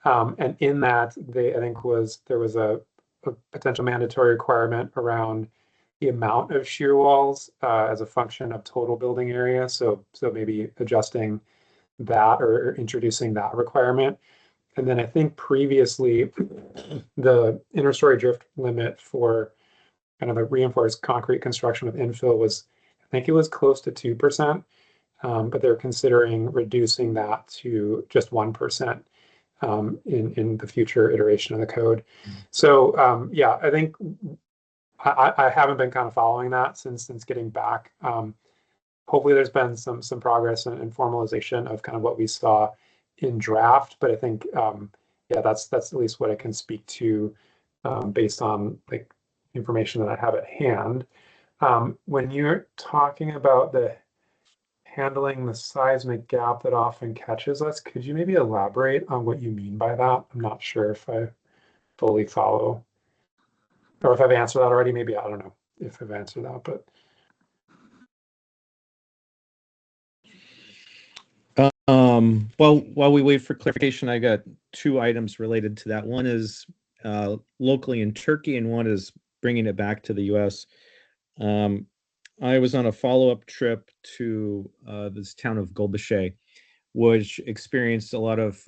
And in that, I think there was a potential mandatory requirement around the amount of shear walls as a function of total building area. So maybe adjusting that or introducing that requirement. And then I think previously the interstory drift limit for kind of a reinforced concrete construction with infill was, I think it was close to 2%, but they're considering reducing that to just 1%. In the future iteration of the code. So yeah, I think I haven't been kind of following that since getting back. Hopefully there's been some progress and formalization of kind of what we saw in draft, but I think yeah, that's at least what I can speak to based on like information that I have at hand. When you're talking about the handling the seismic gap that often catches us, could you maybe elaborate on what you mean by that? I'm not sure if I fully follow, or if I've answered that already. Maybe I don't know if I've answered that, but. Well, while we wait for clarification, I got two items related to that. One is locally in Turkey, and one is bringing it back to the U.S. I was on a follow-up trip to this town of Gulbaşehir, which experienced a lot of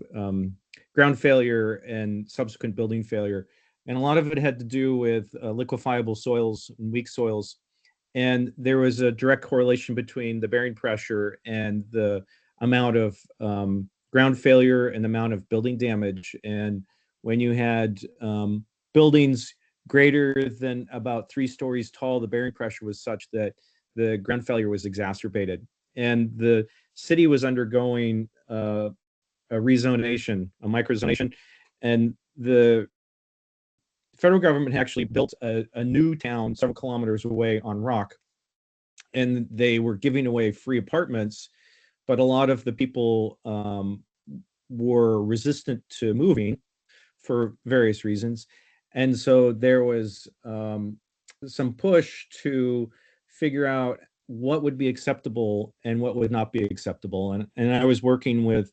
ground failure and subsequent building failure. And a lot of it had to do with liquefiable soils and weak soils. And there was a direct correlation between the bearing pressure and the amount of ground failure and the amount of building damage. And when you had buildings greater than about 3 stories tall, the bearing pressure was such that the ground failure was exacerbated. And the city was undergoing a rezonation, a microzonation, and the federal government actually built a new town several kilometers away on rock, and they were giving away free apartments, but a lot of the people were resistant to moving for various reasons. And so there was some push to figure out what would be acceptable and what would not be acceptable. And I was working with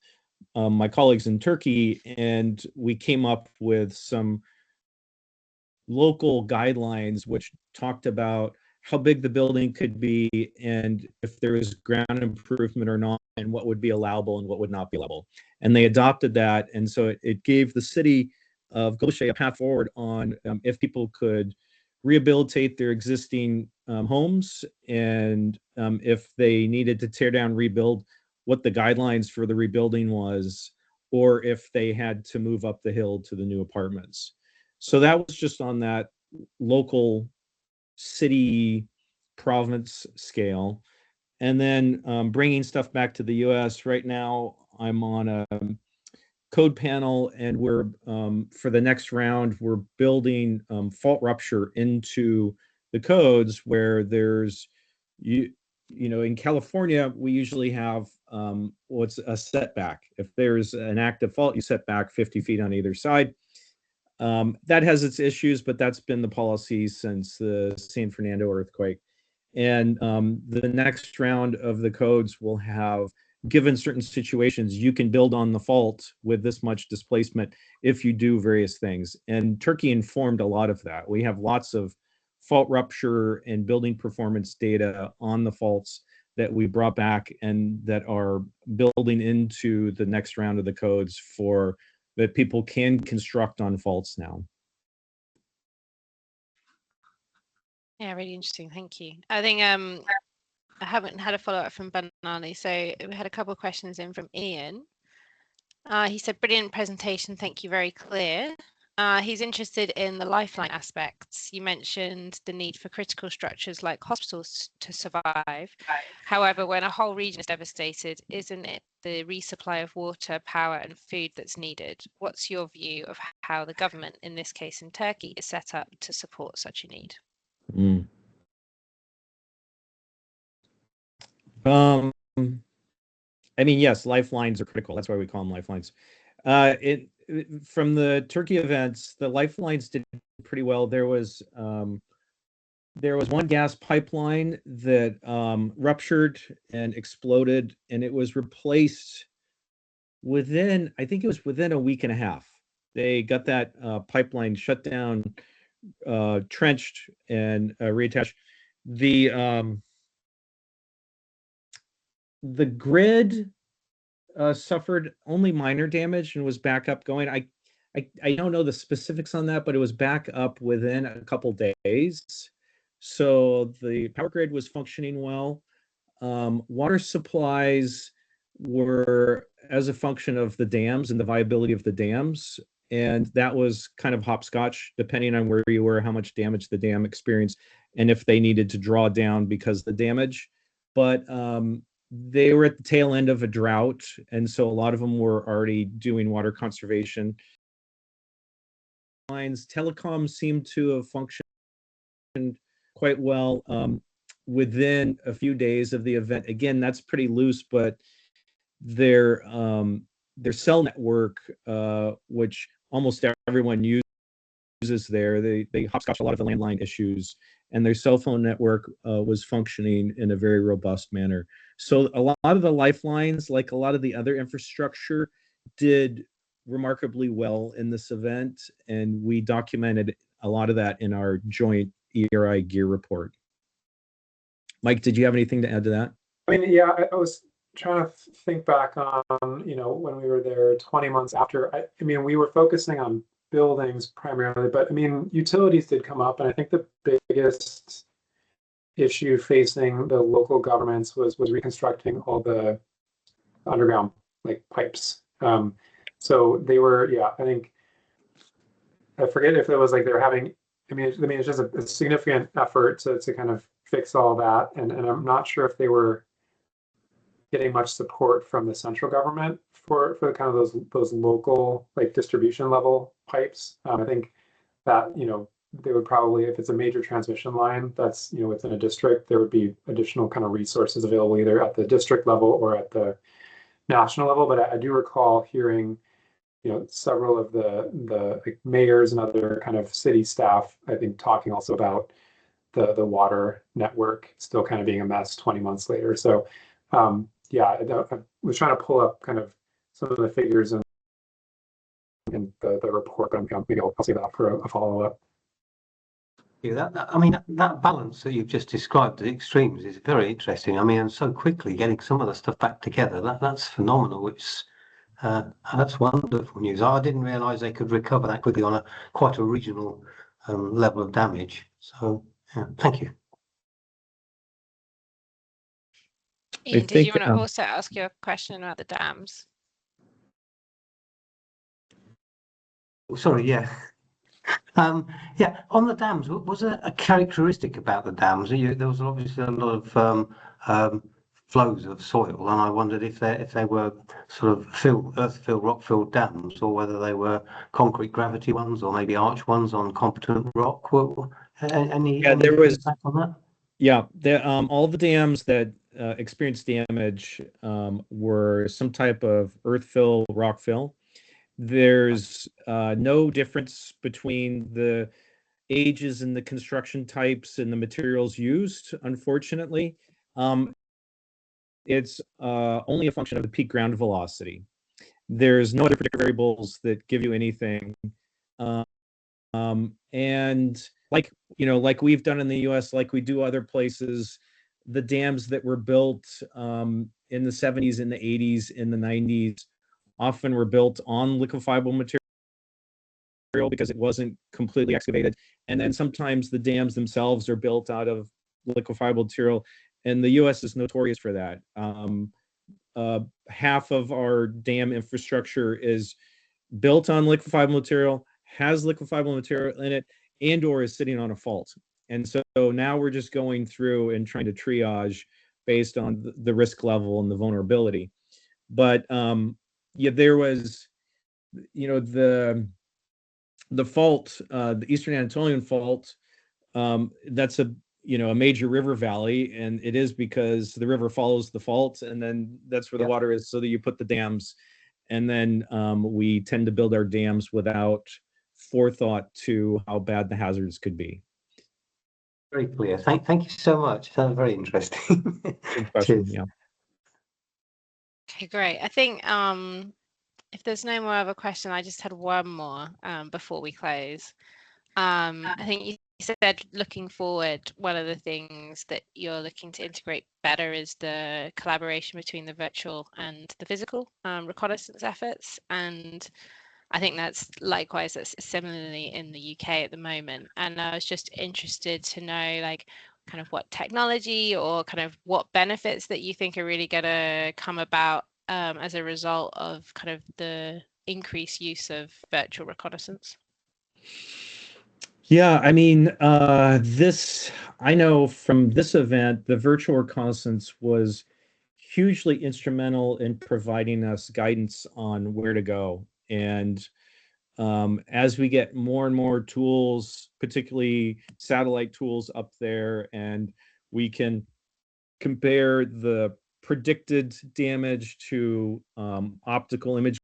my colleagues in Turkey, and we came up with some local guidelines which talked about how big the building could be and if there was ground improvement or not, and what would be allowable and what would not be allowable. And they adopted that. And so it gave the city of Gulbaşehir a path forward on if people could rehabilitate their existing homes, and if they needed to tear down, rebuild, what the guidelines for the rebuilding was, or if they had to move up the hill to the new apartments. So that was just on that local city province scale. And then bringing stuff back to the US. Right now, I'm on a code panel, and we're for the next round, we're building fault rupture into the codes where there's, you know, in California, we usually have what's a setback. If there's an active fault, you set back 50 feet on either side. That has its issues, but that's been the policy since the San Fernando earthquake. And the next round of the codes will have, given certain situations, you can build on the fault with this much displacement if you do various things. And Turkey informed a lot of that. We have lots of fault rupture and building performance data on the faults that we brought back and that are building into the next round of the codes for that people can construct on faults now. Yeah, really interesting. Thank you. I think I haven't had a follow-up from Banani, so we had a couple of questions in from Ian. He said, brilliant presentation, thank you, very clear. He's interested in the lifeline aspects. You mentioned the need for critical structures like hospitals to survive. However, when a whole region is devastated, isn't it the resupply of water, power and food that's needed? What's your view of how the government, in this case in Turkey, is set up to support such a need? Mm. I mean, yes, lifelines are critical. That's why we call them lifelines. From the Turkey events, the lifelines did pretty well. There was one gas pipeline that ruptured and exploded, and it was replaced within, I think it was within a week and a half. They got that pipeline shut down, trenched, and reattached. The grid suffered only minor damage and was back up going. I don't know the specifics on that, but it was back up within a couple days. So the power grid was functioning well. Water supplies were as a function of the dams and the viability of the dams. And that was kind of hopscotch, depending on where you were, how much damage the dam experienced, and if they needed to draw down because of the damage. But they were at the tail end of a drought, and so a lot of them were already doing water conservation. Telecom seemed to have functioned quite well within a few days of the event. Again, that's pretty loose, but their cell network, which almost everyone uses there, they hopscotch a lot of the landline issues, and their cell phone network was functioning in a very robust manner. So a lot of the lifelines, like a lot of the other infrastructure, did remarkably well in this event, and we documented a lot of that in our joint EERI gear report. Mike, did you have anything to add to that? I mean, yeah, I was trying to think back on, when we were there 20 months after. I mean, we were focusing on buildings primarily, but I mean, utilities did come up, and I think the biggest issue facing the local governments was reconstructing all the underground pipes. So they were, yeah, I forget if it was like they were having. I mean, it's just a significant effort to kind of fix all that, and I'm not sure if they were getting much support from the central government for kind of those local distribution level pipes. I think that they would probably, if it's a major transmission line that's within a district, there would be additional kind of resources available either at the district level or at the national level. But I do recall hearing several of the mayors and other kind of city staff, I think, talking also about the water network still kind of being a mess 20 months later. So yeah, I was trying to pull up kind of some of the figures in the report, but maybe I'll save that for a follow-up. Yeah, I mean, that balance that you've just described, the extremes, is very interesting. I mean, and so quickly getting some of the stuff back together, that's phenomenal. That's wonderful news. I didn't realise they could recover that quickly on quite a regional level of damage. So, yeah, thank you. Ian, did you want to also ask your question about the dams? Sorry, yeah. Yeah, on the dams, was there a characteristic about the dams? There was obviously a lot of flows of soil, and I wondered if they were sort of earth-filled, rock-filled dams, or whether they were concrete gravity ones, or maybe arch ones on competent rock. Any feedback on that? Yeah, all the dams that experienced damage were some type of earth fill, rock fill. There's no difference between the ages and the construction types and the materials used, unfortunately. It's only a function of the peak ground velocity. There's no other predictor variables that give you anything. And like we've done in the US, like we do other places, the dams that were built in the 70s, in the 80s, in the 90s often were built on liquefiable material because it wasn't completely excavated. And then sometimes the dams themselves are built out of liquefiable material, and the US is notorious for that. Half of our dam infrastructure is built on liquefiable material, has liquefiable material in it, and or is sitting on a fault. And so now we're just going through and trying to triage based on the risk level and the vulnerability. But yeah, there was, you know, the fault, the Eastern Anatolian Fault. That's a major river valley, and it is because the river follows the fault, and then that's where the water is. So that you put the dams, and then we tend to build our dams without forethought to how bad the hazards could be. Very clear. Thank you so much. That was very interesting. Good question. Cheers. Yeah. Okay, great. I think if there's no more other question, I just had one more before we close. I think you said looking forward, one of the things that you're looking to integrate better is the collaboration between the virtual and the physical reconnaissance efforts. And I think that's similarly in the UK at the moment. And I was just interested to know, like, kind of what technology or kind of what benefits that you think are really going to come about as a result of kind of the increased use of virtual reconnaissance. Yeah, I mean, I know from this event, the virtual reconnaissance was hugely instrumental in providing us guidance on where to go. And as we get more and more tools, particularly satellite tools up there, and we can compare the predicted damage to optical image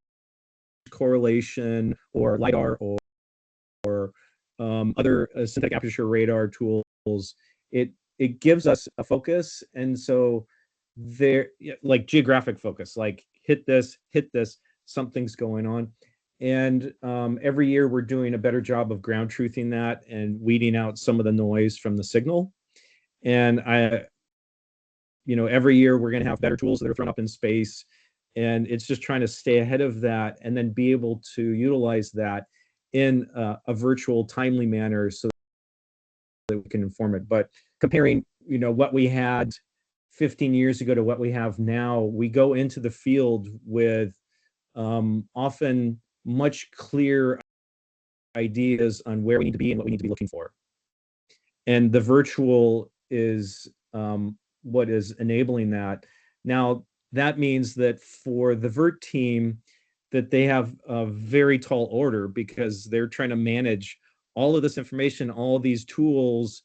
correlation or LiDAR or other synthetic aperture radar tools, it gives us a focus. And so there, like geographic focus, like hit this, something's going on. And every year we're doing a better job of ground truthing that and weeding out some of the noise from the signal. And every year we're going to have better tools that are thrown up in space. And it's just trying to stay ahead of that and then be able to utilize that in a virtual, timely manner so that we can inform it. But comparing, what we had 15 years ago to what we have now, we go into the field with often much clearer ideas on where we need to be and what we need to be looking for. And the virtual is what is enabling that. Now, that means that for the VERT team, that they have a very tall order because they're trying to manage all of this information, all of these tools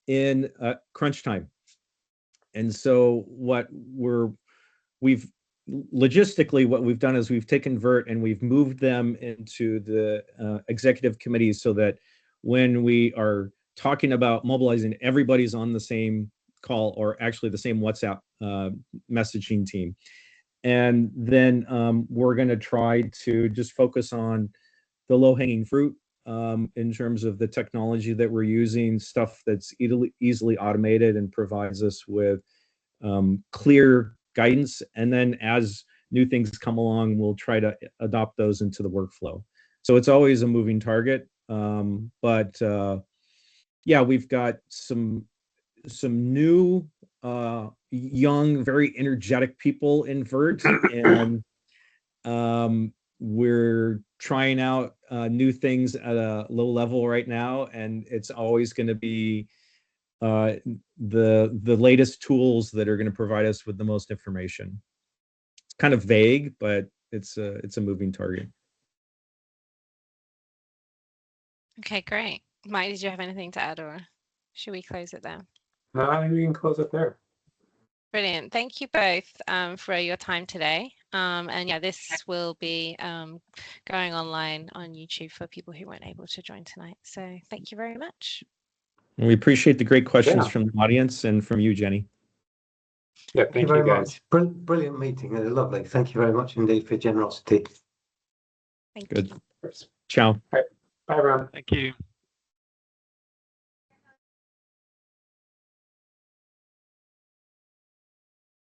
in crunch time. And so logistically, what we've done is we've taken VERT and we've moved them into the executive committees so that when we are talking about mobilizing, everybody's on the same call, or actually the same WhatsApp messaging team. And then we're going to try to just focus on the low-hanging fruit in terms of the technology that we're using, stuff that's easily automated and provides us with clear guidance. And then as new things come along, we'll try to adopt those into the workflow. So it's always a moving target. But yeah, we've got some new young, very energetic people in VERT, and we're trying out new things at a low level right now, and it's always going to be the latest tools that are going to provide us with the most information. It's kind of vague, but it's a moving target. Okay, great. Mike, did you have anything to add, or should we close it there? No, I think we can close it there. Brilliant. Thank you both for your time today. And yeah, this will be going online on YouTube for people who weren't able to join tonight. So thank you very much. And we appreciate the great questions from the audience and from you, Jenny. Yeah, thank you very guys. much. Brilliant meeting. It was lovely. Thank you very much indeed for your generosity. Thank Good. you. Ciao. Bye, everyone. Thank you.